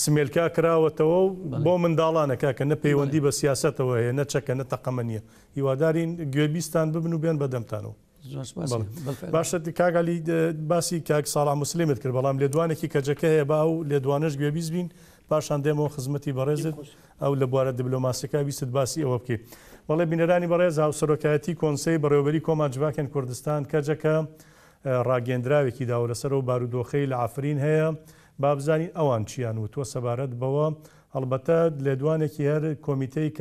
سمێلکا کراوەتەوە و بۆ منداڵانەکە کە نە پەیوەندی بە سیاسەتەوە هەیە نە چەکە نە تەقەمە نییە هیوادارین گوێبیستان ببن و بێن بەدەمتانەوە. باشە کاگالی باسی کاک ساڵح مسلمت کرد بەڵام لێدوانێکی کەجەکە هەیە با و لێدوانش گوێبیست بین پاشان دێمەوە خزمەتی بەڕێزت ئەو لە بوارە دیبلۆماسیەکە ویست باسی ئەوە بکەیت. بەڵێ بینەرانی بەڕێز هاوسەرۆکایەتی کۆنسەی بەڕێوەبەری کۆماجڤاکێن کوردستان کەجەکە ڕاگەندراوێکی داوە لەسەر و بارودۆخەی لە ئافرین هەیە با بزانین ئەوان چیان وتوە سەبارەت بەوە هەڵبەتە لێدوانێکی هەر کۆمیتەی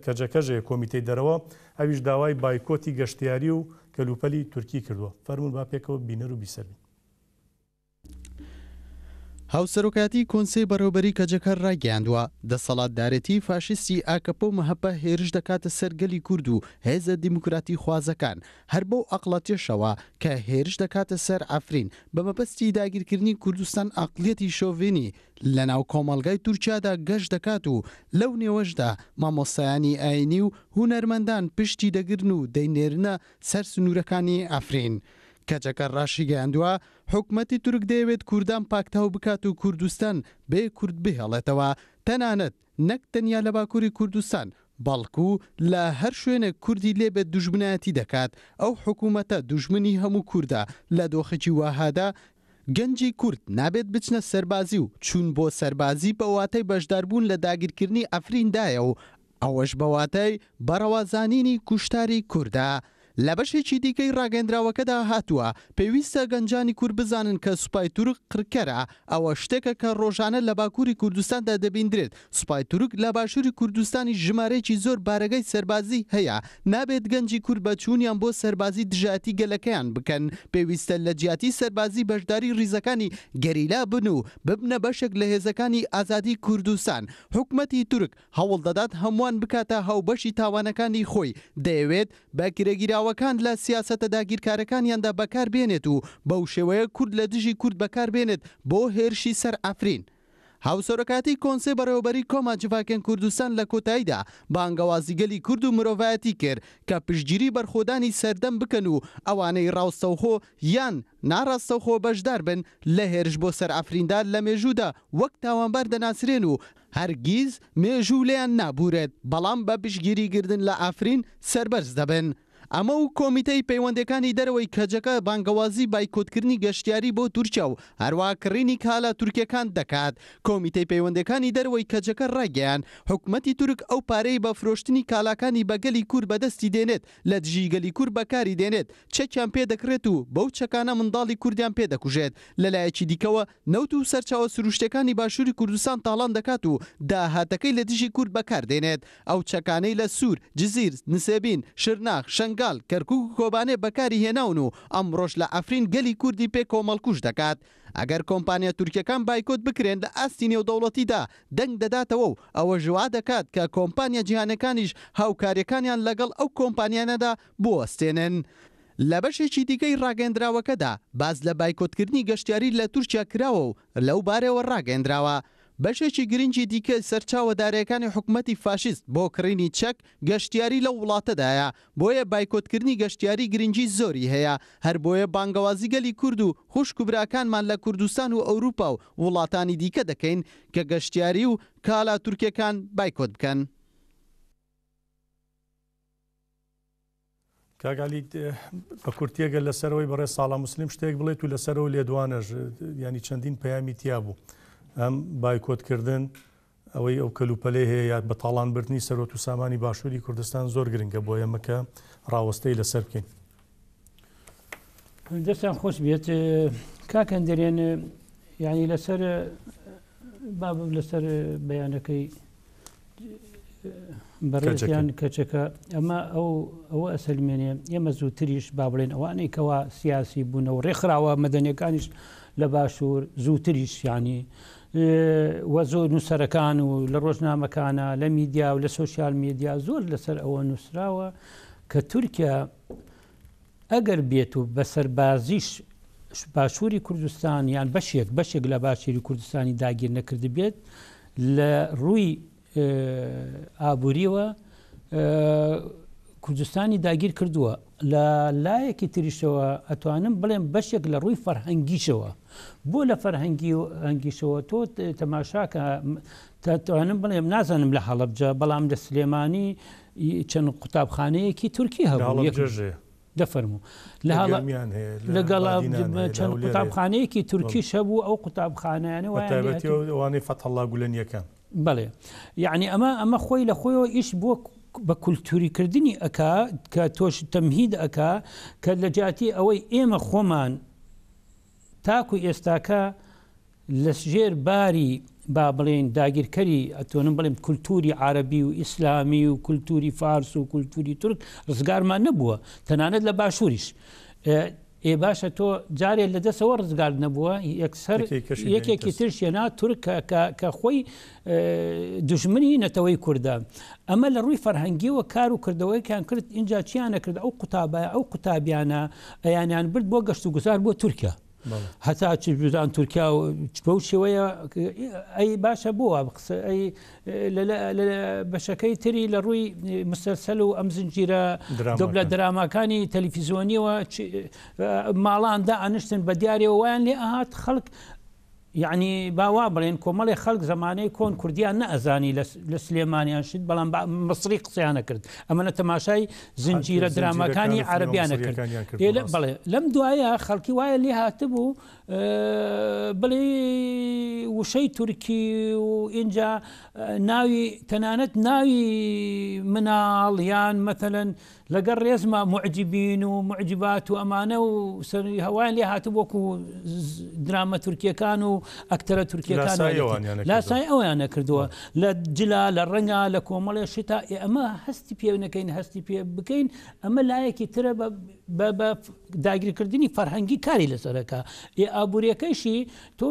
کەجەکەژەیە کۆمیتەی دەرەوە ئەویش داوای بایکۆتی گەشتیاری و کەلوپەلی تورکی کردووە فەرمون با پێکەوە بینەر و بیسەرین. هاوسەرۆکاتی کۆنسەی بەڕێوەبەری کەجەکە ڕاگەیاندووە دەسەڵاتدارەتی فاشیستی ئاکەپە و مەهەپە هێرش دەکاتە سەرگەلی کورد و هێزە دیموکراتی خوازەکان هەر بەو ئەقڵەتێشەوە کە هێرش دەکاتە سەر ئافرین بە مەبەستی داگیرکردنی کوردستان ئەقلیەتی شۆڤێنی لە ناو کۆمەڵگای تورکیادا گەشت دەکات و لەو نێوەشدا مامۆستایانی ئاینی و هونەرمەندان پشتی دەگرن و دەینێرنە سەر سنوورەکانی ئافرین. کەجەکە ڕاشی گەیاندووە حکومەتی تورک دەیەوێت کوردان پاکتاو بکات و کوردستان بێ کورد بهێڵێتەوە تەنانەت نەک تەنیا لە باکووری کوردستان بەڵکو لە هەر شوێنێک کوردی لێبێت دوژمنایەتی دەکات ئەو حکوومەتە دوژمنی هەموو کووردە لە دۆخێکی واهادا گەنجی کورد نابێت بچنە سەربازی و چوون بۆ سەربازی بە واتای بەشداربوون لە داگیرکردنی ئەفریندایە و ئەوەش بە واتای بەڕەوازانینی کوشتاری کووردە. لە بەشێکی دیکەی ڕاگەندراوەکەدا هاتووە پێویستە گەنجانی کورد بزانن کە سوپای تورک قڕکەرە ئەوە شتێکە کە ڕۆژانە لە باکووری کوردستاندا دەبیندرێت سوپای تورک لە باشووری کوردستانی ژمارەیەکی زۆر بارەگەی سەربازی هەیە نابێت گەنجی کورد بە چوونیان بۆ سەربازی دژاتی گەلەکەیان بکەن پێویستە لە جیاتی سەربازی بەشداری ڕیزەکانی گەریلا بن و ببنە بەشێک لە هێزەکانی ئازادی کوردستان حکومەتی تورک هەوڵ دەدات هەمووان بکاتە هاوبەشی تاوانەکانی خۆی دەیەوێت بە کرێگیراوەکان لە سیاسەتە داگیرکارەکانیاندا بەکاربێنێت و بەو شێوەیە کورد لە دژی کورد بەکاربێنێت بۆ هێرشی سەر ئافرین. هاوسەرۆکاتی کۆنسەی بەڕێوەبەری کۆماجڤاکێن کوردستان لە کۆتاییدا بانگەوازیگەلی کورد و مرۆڤایەتی کرد کە پشتگیری بەرخۆدانی سەردەم بکەن و ئەوانەی ڕاستەوخۆ یان ناڕاستەوخۆ بەشدار بن لە هێرش بۆ سەر ئافریندا لە مێژوودا وەک تاوانبار دەناسرێن و هەرگیز مێژوو لێیان نابورێت بەڵام بە پشتگیریکردن لە ئافرین سەربەرز دەبن. ئەمە و کۆمیتەی پەیوەندەکانی دەرەوەی کەجەکە بانگەوازی بایکۆتکردنی گەشتیاری بۆ تورکیا و هەروە کڕینی کالا تورکیەکان دەکات کۆمیتەی پەیوەندەکانی دەرەوەی کەجەکە ڕاگەیان حکومەتی تورک ئەو پارەی بە فرۆشتنی کالاکانی بەگەلی کورد بەدەستی دێنێت لە دژیگەلی کورد بەکاری دێنێت چەکیان پێ دەکرێت و بەو چەکانە منداڵی کوردیان پێ دەکوژێت لەلایەکی دیکەوە نەوت و سەرچاوە سروشتەکانی باشووری کوردستان تاڵان دەکات و داهاتەکەی لە دژی کورد بەکاردێنێت ئەو چەکانەی لە سوور جزیر نسێبین شرناخ شەنگال کەرکوک و کۆبانێ بەکاری هێناون و ئەمڕۆژ لە ئەفرین گەلی کوردی پێ کۆمەڵکوش دەکات ئەگەر کۆمپانیا تورکیەکان بایکۆت بکرێن لە ئاستی نێودەوڵەتیدا دەنگ دەداتەوە و ئەوە ژوا دەکات کە کۆمپانیا جیهانەکانیش هاوکاریەکانیان لەگەڵ ئەو کۆمپانیانەدا بوەستێنن. لە بەشێکی دیکەی ڕاگەندراوەکەدا باز لە بایکۆتکردنی گەشتیاری لە تورکیا کراوە و لەو بارەوە ڕاگەندراوە بەشێکی گرنگی دیکە سەرچاوەدارەکانی حکومەتی فاشیست بۆ کڕینی چەک گەشتیاری لە وڵاتەدایە بۆیە بایکۆتکردنی گەشتیاری گرنگی زۆری هەیە هەر بۆیە بانگەوازیگەلی کورد و خوشک و براکانمان لە کوردستان و ئەوروپا و وڵاتانی دیکە دەکەین کە گەشتیاری و کالا تورکیەکان بایکۆت بکەن. کاگالی بە کورتیەگە لەسەرەوەی بەڕێ ساڵح مسلم شتێک بڵێت و لەسەرەوە لێدوانەش ینی چەندین پەیامی تیا بوو ئەم بایکۆتکردن ئەوەی ئەو کەلوپەلێ هەیە یا بەتاڵانبردنی سەرۆت و سامانی باشووری کوردستان زۆر گرنگە بۆ ئێمەکە ڕاوەستەی لەسەر بکەین. دەستان خۆش بێت کاکەن دەرێن یعنی لەسەر بەیانەکەی بەڕێزیان کەچەکە ئەمە ئەوە ئەسەلمێنێ ئێمە زووتریش با بڵێن ئەوانەی کەوا سیاسی بوونەوە ڕێکخراوە مەدەنیەکانیش لە باشوور زووتریش ینی وە زۆر نووسەرەکان و لە ڕۆژنامەکانە لە میدیا و لە سۆسیال میدیا زۆر لەسەر ئەوە نووسراوە کە تورکیا ئەگەر بێت و بەسەربازیش باشووری کوردستان یان بەشێک لە باشووری کوردستانی داگیر نەکرد بێت لە ڕووی ئابووریەوە کوردستانی داگیر کردووە لە لایەکی تریشەوە ئەتوانم بڵێم بەشێک لە ڕووی فەرهەنگیشەوە بۆ لە فەرهەنگیشەوە تۆ تەماشاکە توانم بڵێم نازانم لە هەڵەبجە بەڵام لە سلێمانی چەند قوتابخانەیەکی تورکی هەبوو دەفەرموو لەگەڵ چەند قوتابخانەیەکی تورکیش هەبوو ئەو قوتابخانەیانە وانەی فەتحەڵڵا گولەنیەکان بەڵێ یعنی ئەمە خۆی لە خۆیەوە ئیش بۆ بە کولتوریکردنی ئەکا کە تۆش تەمهید ئەکا کە لە جاتی ئەوەی ئێمە خۆمان تاکو ئێستاکە لە ژێر باری با بڵێن داگیرکەری ئەتۆنم بڵێم کولتوری عربی و ئیسلامی و کولتوری فارس و کولتوری تورک ڕزگارمان نەبووە تەنانەت لە باشووریش ئێ باشە تۆ جارێک لە دەستەوە ڕزگار نەبووە یەکسەر یەکێکی ترشێنا تورک کە خۆی دوژمنی نەتەوەی کووردە ئەمە لە ڕووی فەرهەنگیەوە کار و کردەوەیکیان کرد اینجا چیانە کرد ئەو قوتابیانە ئەیانیان برد بۆ گەشت و گوزار بۆ تورکیا هەتا چبودان تورکیا و بەو شێوەیە ئەی باشە بووە ئەی بەشەکەی تری لە ڕووی مسلسل و ئەم زنجیرە دۆبلە دراماکانی تەلەڤیزیۆنیەوە ماڵاندا ئەنشتن بە دیارەوە وایان لێ ئاهات خەڵک یعنی باوا بڵێن کۆمەڵی خەڵک زمانەی کۆن کوردیان نەئەزانی لە سلێمانیان شت بەڵام مەسری قسەیانە کرد ئەمەە تەماشای زنجیرە درامەکانی عەرەبیانە کرد بڵێ لەم دوایە خەڵکی وایە لێ هاتبوو بڵێ وشەی تورکی و اینجا ناوی تەنانەت ناوی مناڵ یان مەثەلەن لەگەڵ ڕێزمە معجبین و معجبات و ئەمانە و هەوایان لێ هاتبوو وەکو درامە تورکیەکان و ئەکتەرە تورکیەکان لاسای ئەویانە کردووە لە جلا لە ڕەنگە لە کۆمەڵی شتا ئەمە هەستی پێ نەکەین هەستی پێ بکەین ئەمە لایەکی ترە بە داگیرکردنی فەرهەنگی کاری لەسەرەکە ئابوووریەکەیشی تۆ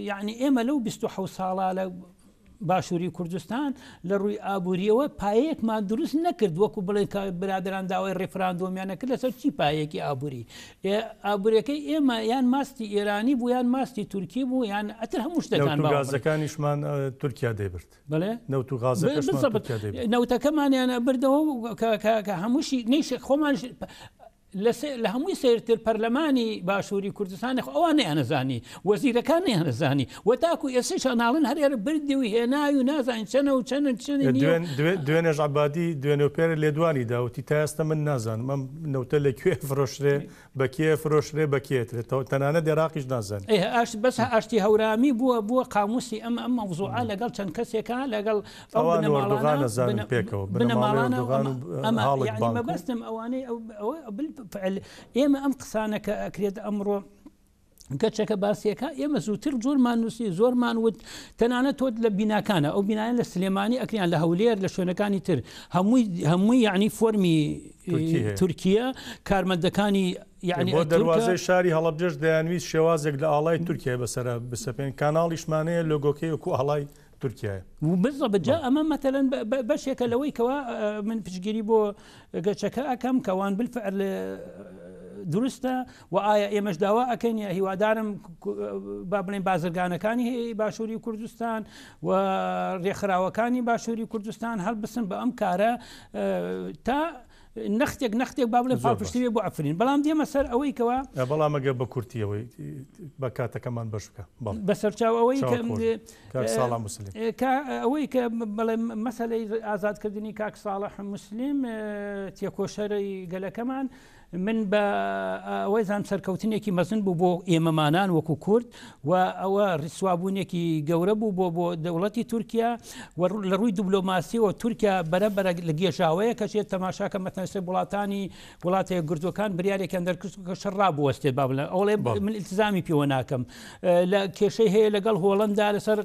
یعنی ئێمە لەو 27 ساڵە لە باشووری کوردستان لە ڕووی ئابوووریەوە پایەکمان دروست نەکرد وەکو بڵێ برادران داوای ڕێفراندۆمیانە کرد لەسەر چی پایەکی ئابووری ئابوووریەکەی ئێمە یان ماستی ئێرانی بوو یان ماستی تورکی بوو یان ئەتر هەموو شتەکان غازەکانیشمان تورکیا دەیبرد بڵێ نەوت و غازەکەشمان نەوتەکەمانیانە بردەوە کە هەمووشی نەیش خۆمان لە هەمووی سیرتر پەرلەمانی باشووری کوردستان ئەوان نەیانەزانی وەزیرەکان نەیانەزانی و تاکو ئێسش ناڵن هەرێرە بردی و هێناوی و نازانین چەنە و دوێنێ عەبادی دوێنێ لێدوانی داوتی تا ئێستا من نازانم ئەم نەوتە لەکوێ فرۆشرێ بە کێ فرۆشرێ بە کێترێتەوە تەنانەت عێراقیش نازانێت بەس ئاشتی هەورامی بووە قاموسی ئەم مەوزوعە لەگەڵ چەند کەسێکە لەگەڵ ئەوان نەزانن پێکەوە بنەماڵانە مەبەستم ئەوانەی فعل ئێمە ئەم قسانە کە ئەکرێت ئەمڕۆ گەچەکە باسیەکە ئێمە زووتر زۆرمان نووسی زۆرمان وت تەنانەت تۆ لە بیناکانە ئەو بینایان لە سلێمانی ئەکریان لە هەولێر لە شوێنەکانی تر هەمووی یعنی فۆرمی تورکیە کارمەندەکانی یعنی بۆ دەواازەی شاری هەڵەبجەش دەیانویست شێوازێک لە ئاڵای تورکیا بەسەر بسەپێن کاناڵیشمانەیە لۆگۆکەی وەکو ئاڵای تورکیە بزەبجا ئەمە مەتەلەن بەشێکە لەوەی کەوا من پشگیری بۆ گەچەکە ئەەکەم کەوان بالفعل دروستە و ئایا ئێمەش داوا ئەەکەین هیوادارم با بڵێن بازرگانەکانی باشووری کوردستان و ڕێکخراوەکانی باشووری کوردستان هەڵبسن بە ئەم کارە تا نەختێک با بڵێن پاڵپشتیوێ بۆ ئەفرین بەڵام دێمە سەر ئەوەی کەوا بەڵام ئەگە بە کورتیەوەی بە کاتەکەمان بەش بکە بەسەرچاو ئەوەی ساڵام مسلیم ئەوەی کە بڵێ مەسەلەی ئازادکردنی کاک ساڵح مسلیم تێکۆشەرەی گەلەکەمان من بە ئەوەی زان سەرکەوتنێکی مەزن بوو بۆ ئێمەمانان وەکو کورد و ئەوە ڕسوابوونێکی گەورە بوو بۆ دەوڵەتی تورکیا لە ڕووی دیبلۆماسی و تورکیا بەرەبەر لە گێژاوەیە کەچێت تەماشاکە مەتەنسە وڵاتەیە گردوەکان بریارێکیان دەرکرد کە شەڕابوەستێت با بڵێن ئەوڵێ من ئیلتزامی پێوە ناکەم لە کێشەی هەیە لەگەڵ هۆڵەندا لەسەر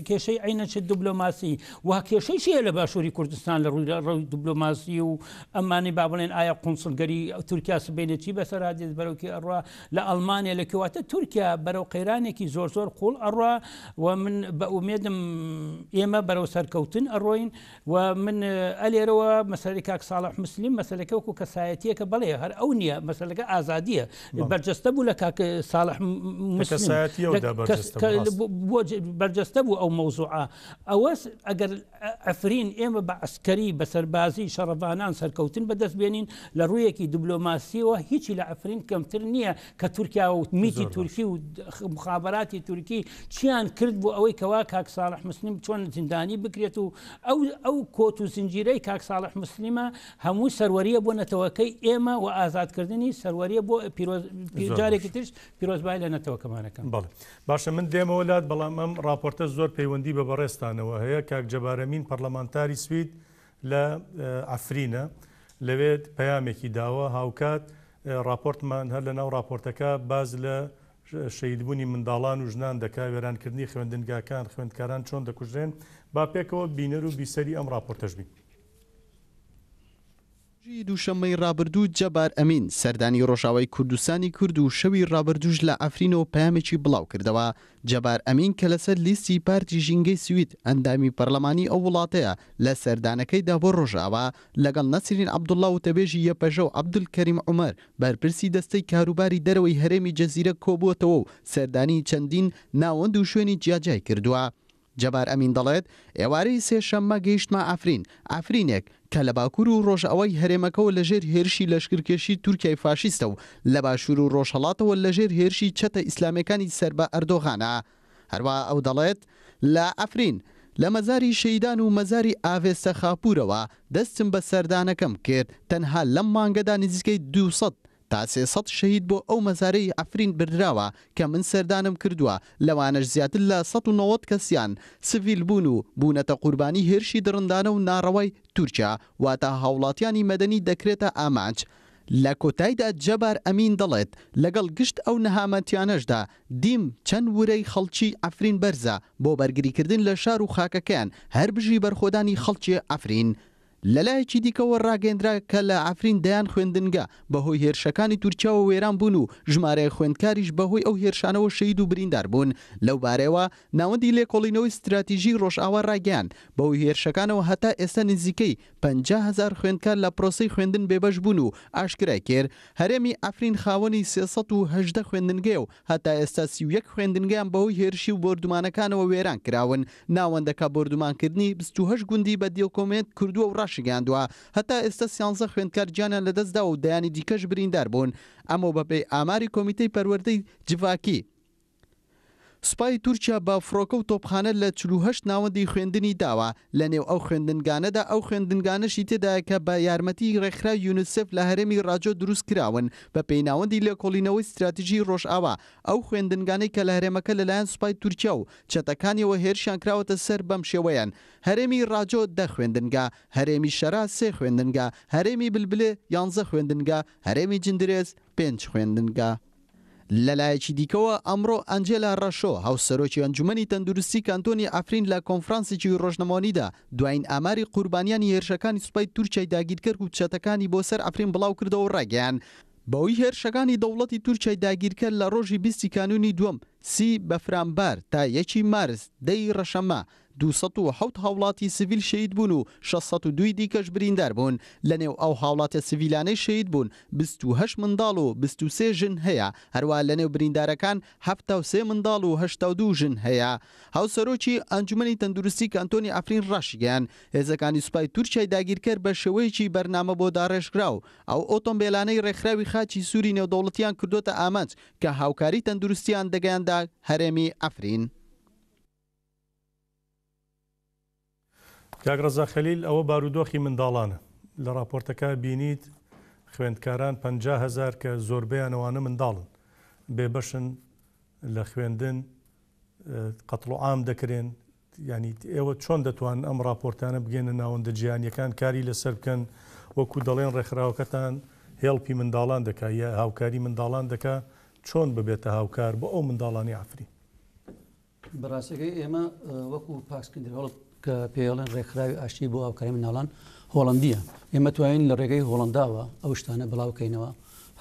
کێشەی عینەچێت دیبلۆماسی و کێشەی هەیە لە باشووری کوردستان لە ڕووی دیبلۆماسی و ئەمانی با بڵێن ئایا قونسڵگەری تورکیا سبینێکی بەسەرا دێت بەرەوکی ئەڕوا لە ئەڵمانیا لە کێواتە تورکیا بەرەو قەیرانێکی زۆر زۆر قوڵ ئەڕوا و من بە ئومێدم ئێمە بەرەو سەرکەوتن ئەڕۆین و من ئەلێرەوە مەسەلەی کاک ساڵح مسلیم مەسەلەکە وەکو کەسایەتیەکە بەڵێ هەر ئەو نییە مەسەلەکە ئازادیە بەرجەستە بوو لە کاک ساڵح مسلیم بەرجەستە بوو ئەو مەوزوعە ئەوە ئەگەر ئەفرین ئێمە بە عسکەری بە سەربازی شەڕەبانان سەرکەوتن بەدەست بێنین لە ڕوویەکی دیبلۆماسیەوە هیچی لە ئەفرین کەمتر نییە کە تورکیا و میتی تورکی و مخابراتی تورکی چیان کرد بۆ ئەوەی کەوا کاک ساڵح مسلیم چۆن زیندانی بکرێت و ئەو کۆت و زنجیرەی کاک ساڵح مسلیمە هەموو سەروەریە بۆ نەتەوەکەی ئێمە و ئازادکردنی سەروەریە بۆ جارێکی ترش پیرۆزبای لە نەتەوەکەمانەکەم. باشە من دێمەوە لات بەڵام ئەم راپۆرتە زۆر پەیوەندی بە بەڕێستانەوە هەیە کاک جەبارەمین پەرلەمانتاری سوید لە ئەفرینە لەوێت پەیامێکی داوە هاوکات راپۆرتمان هەر لە ناو راپۆرتەکە باز لە شەیدبوونی منداڵان و ژنان دەکا وێرانکردنی خوێندنگاکان خوێندکاران چۆن دەکوژێن با پێکەوە بینەر و بیسەری ئەم راپۆرتەش بین. دووشەمەی ڕابردوو جەبار ئەمین سەردانی ڕۆژاوای کوردستانی کورد و شەوی ڕابردووش لە ئەفرینەوە پامێکی بڵاو کردەوە. جەبار ئەمین کە لەسەر لیستی پارتی ژینگەی سوید ئەندامی پەرلەمانی ئەو وڵاتەیە لە سەردانەکەیدا بۆ ڕۆژاوە لەگەڵ نەسرین عەبدوڵڵا و تەبێژی یەپەژە و عەبدولکەریم عومەر بەرپرسی دەستەی کاروباری دەرەوەی هەرێمی جەزیرە کۆبووەتەوە و سەردانی چەندین ناوەند و شوێنی جیاجای کردووە. جەبار ئەمین دەڵێت ئێوارەی سێشەممە گەیشتمە ئەفرینێک کە لە باکوور و ڕۆژئەوەی هەرێمەکەەوە لەژێر هێرشی لەشکرکێشی تورکیای فاشیستە و لە باشوور و ڕۆژهەڵاتەوە لەژێر هێرشی چەتە ئیسلامەکانی سەر بە ئەردۆغانە. هەروە ئەو دەڵێت لە ئەفرین لە مەزاری شەیدان و مەزاری ئاڤێستە خاپورەوە دەستم بە سەردانەکەم کرد تەنها لەم مانگەدا نزیکەی 200 تا 300 شەهید بۆ ئەو مەزارەی ئەفرین بردراوە کە من سەردانم کردووە لەوانەش زیاتر لە 190 کەسیان سڤیل بوون و بوونەتە قوربانی هێرشی درندانە و ناڕەوای تورکیا واتە هاوڵاتیانی مەدەنی دەکرێتە ئامانج. لە کۆتاییدا جەبار ئەمین دەڵێت لەگەڵ گشت ئەو نەهامەتیانەشدا دیم چەند ورەی خەڵکی ئەفرین بەرزە بۆ بەرگریکردن لە شار و خاکەکەیان هەر بژی بەرخۆدانی خەڵکی ئەفرین. لەلایەکی دیکەوە ڕاگەندرا کە لە ئەفرین دەیان خوێندنگە بەهۆی هێرشەکانی تورکیاوە وێران بوون و ژمارەیە خوێندکاریش بەهۆی ئەو هێرشانەوە شەید و بریندار بوون. لەو بارەوە ناوەندی لێکۆڵینەوەی استراتیژی ڕۆژئاوا ڕاگەیاند بەهۆی هێرشەکانەوە هەتا ئێستا نزیکەی 50,000 خوێندکار لە پرۆسەی خوێندن بێبەش بوون و ئاشکرای کرد هەرێمی ئەفرین خاوەنی 318 خوێندنگەیە و هەتا ئێستا 31 خوێندنگەیان بەهۆی هێرشی و بردومانەکانەوە وێران کراون. ناوەندەکە بردومانکردنی 28 گوندی بە دیڵکۆمێت کردووە و ڕاشگەاندووە هەتا ئێستا 13 خوێندکار گیانیان لەدەستدا و دەیانی دیکەش بریندار بوون. ئەمە بەپێی ئاماری کۆمیتەی پەروەردەی جڤاکی. سوپای تورکیا بە فڕۆکە و تۆپخانە لە 48 ناوەندی خوێندنی داوە لە نێو ئەو خوێندنگانەدا ئەو خوێندنگانەشی تێدایە کە بە یارمەتی ڕێکخرا یونیسف لە هەرێمی ڕاجۆ دروست کراون بە پێی ناوەندی لێکۆڵینەوەی استراتیژی ڕۆژئاوا ئەو خوێندنگانەی کە لە هەرێمەکە لەلایەن سوپای تورکیا و چەتەکانیەوە هێرشیان کراوەتە سەر بەم شێوەیان هەرێمی ڕاجۆ 10 خوێندنگا هەرێمی شەرا 3 خوێندنگا هەرێمی بلبلێ 11 خوێندنگا هەرێمی جندرێز 5 خوێندنگا. لەلایەکی دیکەوە ئەمڕۆ ئەنجێلا ڕەشۆ هاوسەرۆکی ئەنجومەنی تەندروستی کانتۆنی ئەفرین لە کۆنفرانسێکی ڕۆژنەمەوانیدا دوایین ئاماری قوربانیانی هێرشەکانی سوپای تورکیای داگیرکرد و چەتەکانی بۆ سەر ئەفرین بڵاو کردەوە ڕاگەیان بەوەی هێرشەکانی دەوڵەتی تورکیای داگیرکرد لە ڕۆژی 20 کانونی دووەم 30 بەفرامبار تا 1 مارس دەی ڕەشەمە 207 هاوڵاتی سڤیل شەید بوون و 602 دیکەش بریندار بوون. لە نێو ئەو هاوڵاتە سڤیلانەی شەید بوون 28 منداڵ و 23 ژن هەیە هەروە لە نێو بریندارەکان 73 منداڵ و 82 ژن هەیە. هاوسەرۆکی ئەنجومەنی تەندروستی کانتۆنی ئەفرین ڕاشگەیان هێزەکانی سوپای تورکیای داگیرکرد بە شێوەیەکی بەرنامە بۆ داڕێژکراو ئەو ئۆتۆمبیلانەی ڕێکخراوی خاچی سووری نێودەوڵەتیان کردوتە ئامانج کە هاوکاری تەندروستیان دەگەیاندا هەرێمی ئەفرین. کاک ڕەزا خەلیل ئەوە بارودۆخی منداڵانە لە راپۆرتەکە بینیت خوێندکاران 50,000 کە زۆربەیان ئەوانە منداڵن بێبەشن لە خوێندن قەتڵ و عام دەکرێن ینی ئێوە چۆن دەتوان ئەم راپۆرتانە بگەنە ناوەندە جیهانیەکان کاری لەسەر بکەن وەکو دەڵێن ڕێکخراوەکەتان هێڵپی منداڵان دەکات یا هاوکاری منداڵان دەکات چۆن ببێتە هاوکار بۆ ئەو منداڵانی ئەفرین؟ بەڕاستیەکەی ئێمە وەکو پاسکردن هەڵ کە پێڵێن ڕێکخراوی ئاشتی بۆ ئاوکاری مناڵان هۆڵندیە ئێمە توانین لە ڕێگەی هۆڵنداوە ئەو شتانە بڵاوکەینەوە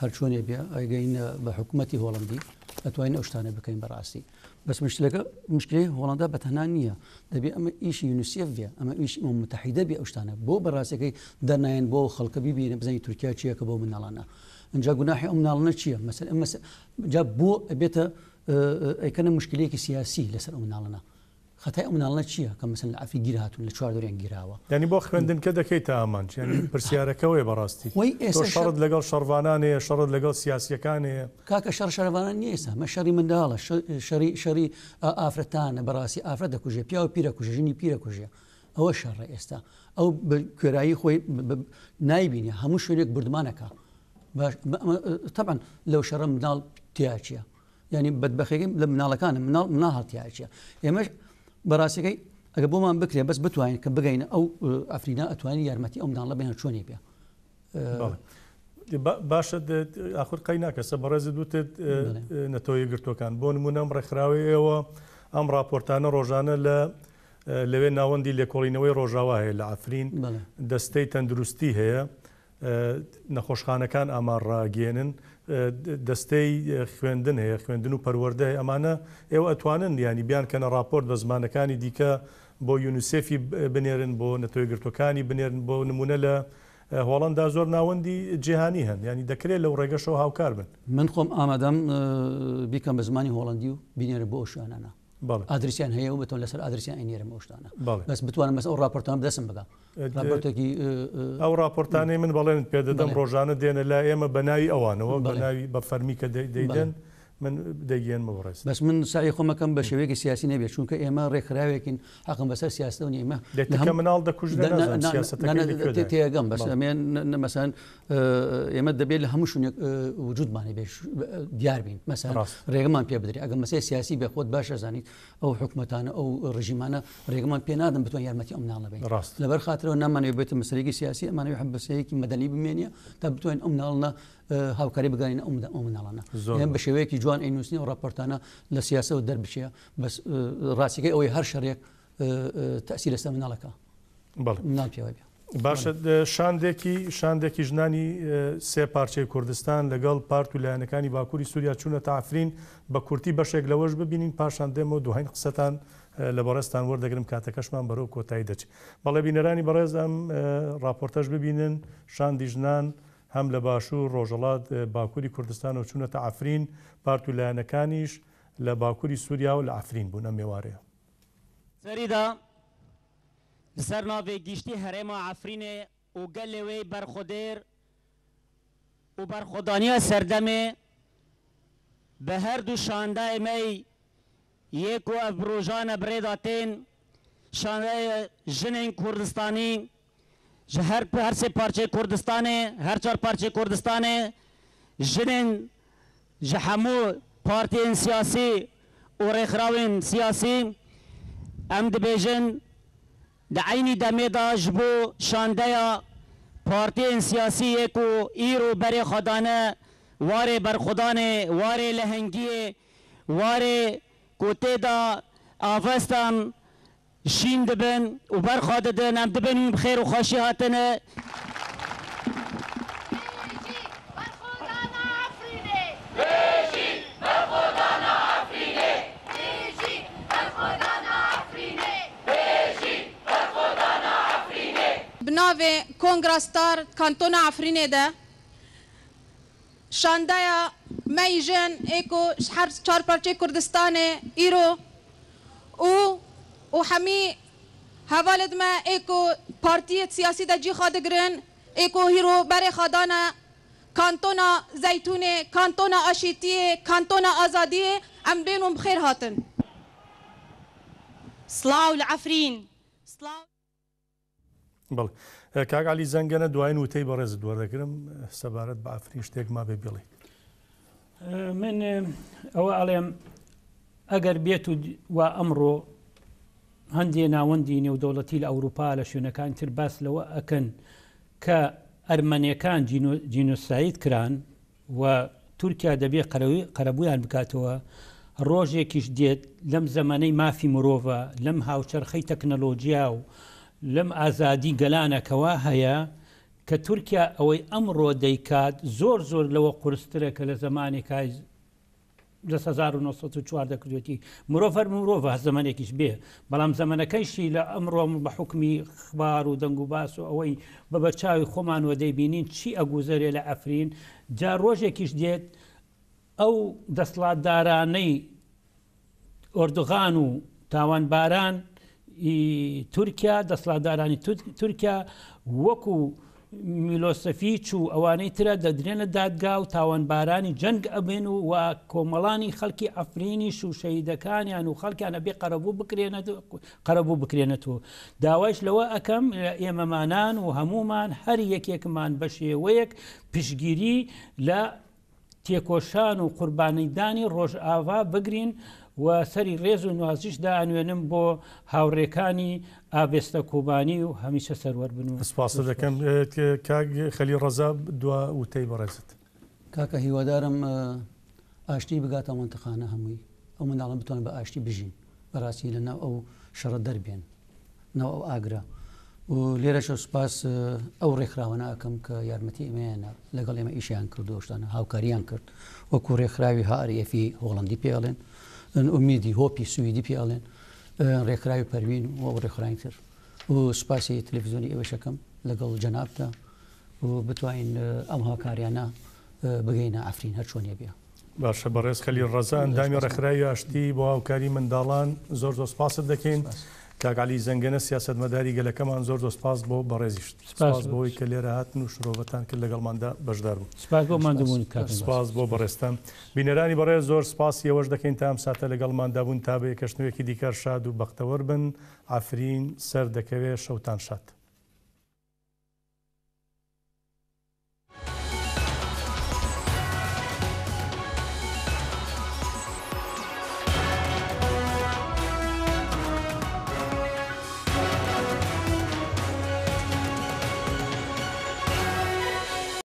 هەر چۆنێ بێ ئەگەین بە حکوومەتی هۆڵندی ئەتوانین ئەو شتانە بکەین بەڕاستی بەس مشکلەی هۆڵندا بەتەنها نییە دەبێت ئەمە ئیشی یونیسف بێ ئەمە ئیشی متحیدە بێ ئەو شتانە بۆ بەڕاستەکەی دەرنایەن بۆ خەڵکە ببینە بزانین تورکیا چییە کە بۆ مناڵانە اینجا گوناحی ئەو مناڵانە چییە مەسەل جا بۆ ئەبێتە ئەیکەنە مشکلەیەکی سیاسی لەسەر ئەو مناڵانە خەتای ئەو مناڵانە چییە کە مەسەن لە ئافی گیر هاتوون لە چوار دۆریان گیراوە ینی بۆ خوێندنکە دەکەیتە ئامان ینی پرسیارەکەوەیە بەڕاستی شەڕت لەگەڵ شەڕوانانەیە شەڕت لەگەڵ سیاسیەکانەیە کاکە شەڕوانان نییە مە شەڕی منداڵە شەڕی ئافرەتانە بەڕاستی ئافرەت دەکوژێ پیا و پیرە کوژە ژنی پیرە کوژێ ئەوە شەڕە ئێستا ئەو کوێرایی خۆی نایبینێ هەموو شوێنێک بردمانەکە طبعا لەو شەڕە مناڵ تیاچیە ینی بەدبەخێکی لە مناڵەکانە مناڵ هەڵتیاچیە ئێمەش بەڕاستەکەی ئەگە بۆمان بکرێ بەس بتوانین کە بگەینە ئەو ئەفرینا ئەتوانی یارمەتی ئەو مناڵە بێنە چۆنی بێ باشە ئاخر قەی ناکەسە بەڕێزت دوتت نەتەوە یەکگرتوەکان بۆ نمونە ئەم ڕێکخراوەیەوە ئەم راپۆرتانە ڕۆژانە لەوێ ناوەندی لێکۆڵینەوەی ڕۆژاوا هەیە لە ئەفرین دەستەی تەندروستی هەیە نەخۆشخانەکان ئاماڕاگەێنن دەستەی خوێندن هەیە خوێندن و پەروەردە ئەمانە ئێوە ئەتوانن ینی بیان کەنە راپۆرت بە زمانەکانی دیکە بۆ یونیسفی بنێرن بۆ نەتەوەی گرتوەکانی بنێرن بۆ نمونە لە هۆڵندا زۆر ناوەندی جیهانی هەن ینی دەکرێت لەو ڕێگەشەوە هاوکار بن من خۆم ئامادەم بیکەم بە زمانی هۆڵندی و بینێرە بۆ شوێنانە ئادرسیان هەیە و بتۆن لەسەر ئادرسیان ئەینێرم ئەوشتانە بەس بتوانم مەس ئەو راپۆرتان بدەسم بگە راپۆرتێکی ئەو راپۆرتانەی من بەڵێن پێدەدەم ڕۆژانە دێنە لا ئێمە بەناوی ئەوانەوە بەناوی بە فەرمی کە دەیدەن من دەیگەێنمەوە ڕێست بەس من سای خۆمەکەم بە شێوەیەکی سیاسی نەبێت چونکە ئێمە ڕێکخراوێکین حەقم بەسەر سیاستە و ئێمە مناڵ تێگەم بەس ئەمێن مەسەن ئێمە دەبێت لە هەموو شوێنێک وجودمانی بێ دیار بین مەسەن ڕێگەمان پێ بدرێت ئەگەر مەسەی سیاسی بێ خۆت باشە زانیت ئەو حکومەتانە ئەو ڕژیمانە ڕێگەمان پێ نادەن بتوان یارمەتی ئەو مناڵە بین لەبەر خاطرەوە نامانەوێت بێتە مەسەلێکی سیاسی ئەمانەوێت حبەسەیەکی مەدەنی بمێنیە تا بتوانین ئەو مناڵە هاوکاری بگانین ئەو مناڵانە بە شێوەیەکی جوان ئەینووسنی و راپۆرتانە لە سیاسەوە دەربچێە بەس ڕاستیەکەی ئەوەی هەر شەڕێک تەسیری لەسەر مناڵەکە مناڵ پێوە بێ باشە شاندێکی ژنانی سێ پارچەی کوردستان لەگەڵ پارت و لایەنەکانی باکووری سووریا چوونەتە ئەفرین بە کورتی بەشێک لەوەش ببینین پاشان دێمەوە دوهین قسەتان لە بەڕێستان وەردەگرم کاتەکەشمان بەرەو کۆتایی دەچێت بەڵێ بینەرانی بەڕێز ئەم راپۆرتەش ببینن شاندی ژنان هەم لە باشوور ڕۆژەڵات باکووری کوردستان و چوونەتە ئەفرین پارت و لایەنەکانیش لە باکووری سووریا و لە ئەفرین بوون ئەم میێوارەیە سەریدا لەسەر ناوێ گشتی هەرێما ئەفرینێ و گەلێوەی بەرخۆدێر و بەرخۆدانیە سەردەمێ بە هەردوو شاندایمەی یەک و ئەف ڕۆژانە برێداتێن شاندای ژنên کوردستانی ji her sê parçeyê Kurdistanê her çar parçeyê Kurdistanê jinên ji hemû partiyên siyasî û rêxirawên siyasî em dibêjin di eynî demê da ji bo şandeya partiyên siyasî yê ku îro berê xwe dane warê berxwedanê warê lehengiyê warê ku tê da avestan شین دبن و برخوا ددن ام دبن بخیر و خوشی هاتنه بناوی کنگراستار کانتون عفرینه ده شاندایا میجن ایکو هر چهار پارچه کردستان ایرو و همی حوالد ما ایکو پارتی سیاسی دا جی خادگرن ایکو هیرو بره خادانا کانتونا زیتونه کانتونا آشیتیه کانتونا آزادیه ام بینم بخیر هاتن سلاو العفرین سلاو بەڵێ کاک عەلی زەنگەنە دوایین وتەی بەڕێزت وەردەگرم سەبارەت بە ئەفرین شتێک ما بێ بڵێ من ئەوە ئەڵێم ئەگەر بێت و ئەمڕۆ هەندێ ناوەندی نێودەوڵەتی لە ئەوروپا لە شوێنەکان تر باس لەوە ئەکەن کە ئەرمەنیەکان جینۆساید کران و تورکیا دەبێ قەرەبوویان بکاتەوە ڕۆژێکیش دێت لەم زەمانەی مافی مرۆڤە لەم هاوچەرخەی تەکنەلۆجیا و لەم ئازادی گەلانەکەوا هەیە کە تورکیا ئەوەی ئەمڕۆ دەیکات زۆر زۆر لەوە قورسترە کە لە زمانێکا 1940 دەکردوێتی مرۆڤەر مرۆڤ زمانێکیش بێ بەڵام زمانەکەیشی لە ئەمڕۆ بە حکمی خبار و دەنگ و باس و ئەوەی بە بەرچاوی خۆمانوە دەیبینین چی ئەگوزەرێ لە ئەفرین جا ڕۆژێکیش دێت ئەو دەسڵاتدارانەی ئۆردوغان و تاوانباران تورکیا دەسڵاتدارانی تورکیا وەکو میلۆسەفیچ و ئەوانەی ترە دەدرێنە دادگا و تاوانبارانی جەنگ ئەبێن و کۆمەڵانی خەڵکی ئەفرینیش و شەیدەکانیان و خەڵکیانە بێ قەرەبوو بکرێنێتەوە داوایش لەوە ئەەکەم ئێمەمانان و هەمومان هەر یەکێکمان بە شێوەیەک پشگیری لە تێکۆشان و قوربانیدانی ڕۆژئاوا بگرین و سەری ڕێز و نوازیش دانوێنم بۆ هاوڕێکانی ئابێستە کوبانی و هەمیشە سەروەر بن و سپاس دەکەم کاک خەلی ڕەزا دوا وتەی بەڕێزت کاکە هیوادارم ئاشتی بگاتە منتەقانە هەمووی ئەو منداڵم بتوانن بە ئاشتی بژین بەڕاستی لە ناو ئەو شەڕە دەربێن ناو ئەو ئاگرا و لێرەش سوپاس ئەو ڕێکخراوە ئەکەم کە یارمەتی ئێمەیانە لەگەڵ ئێمە ئیشیان کردو شتانە هاوکاریان کرد وەکو ڕێکخراوی هەرەفی هۆڵندی پێڵێن ئومیدی هۆپی سوئیدی پێڵێن ڕێکخراوی پەروین و ڕێکخراوی تر و سوپاسی تەلەڤیزیۆنی ئێوەشەکەم لەگەڵ جەنابتە و بتوانین ئەم هاوکاریانە بگەینە ئەفرین هەر چۆنیە بێ باشە بەڕێز خەلی ڕەزا ئەندامی ڕێکخراوی ئاشتی بۆ هاوکاری منداڵان زۆر زۆر سپاست دەکەین کاگالی زەنگەنە سیاسەتمەداری گەلەکەمان زۆر زۆر سپاس بۆ بەڕێزیشت سپاس بۆی کە لێرە هاتن و شرۆڤەتان کرد لەگەڵماندا بەشدار بوو سپاس بۆ بەڕێستان بینەرانی بەڕێز زۆر سپاسی ئەوەش دەکەین تا ئەم ساتە لەگەڵماندا بوون تا بە یەکەشتنوێکی دیکەر شاد و بەختەوەر بن ئافرین سەر دەکەوێت شەوتان شاد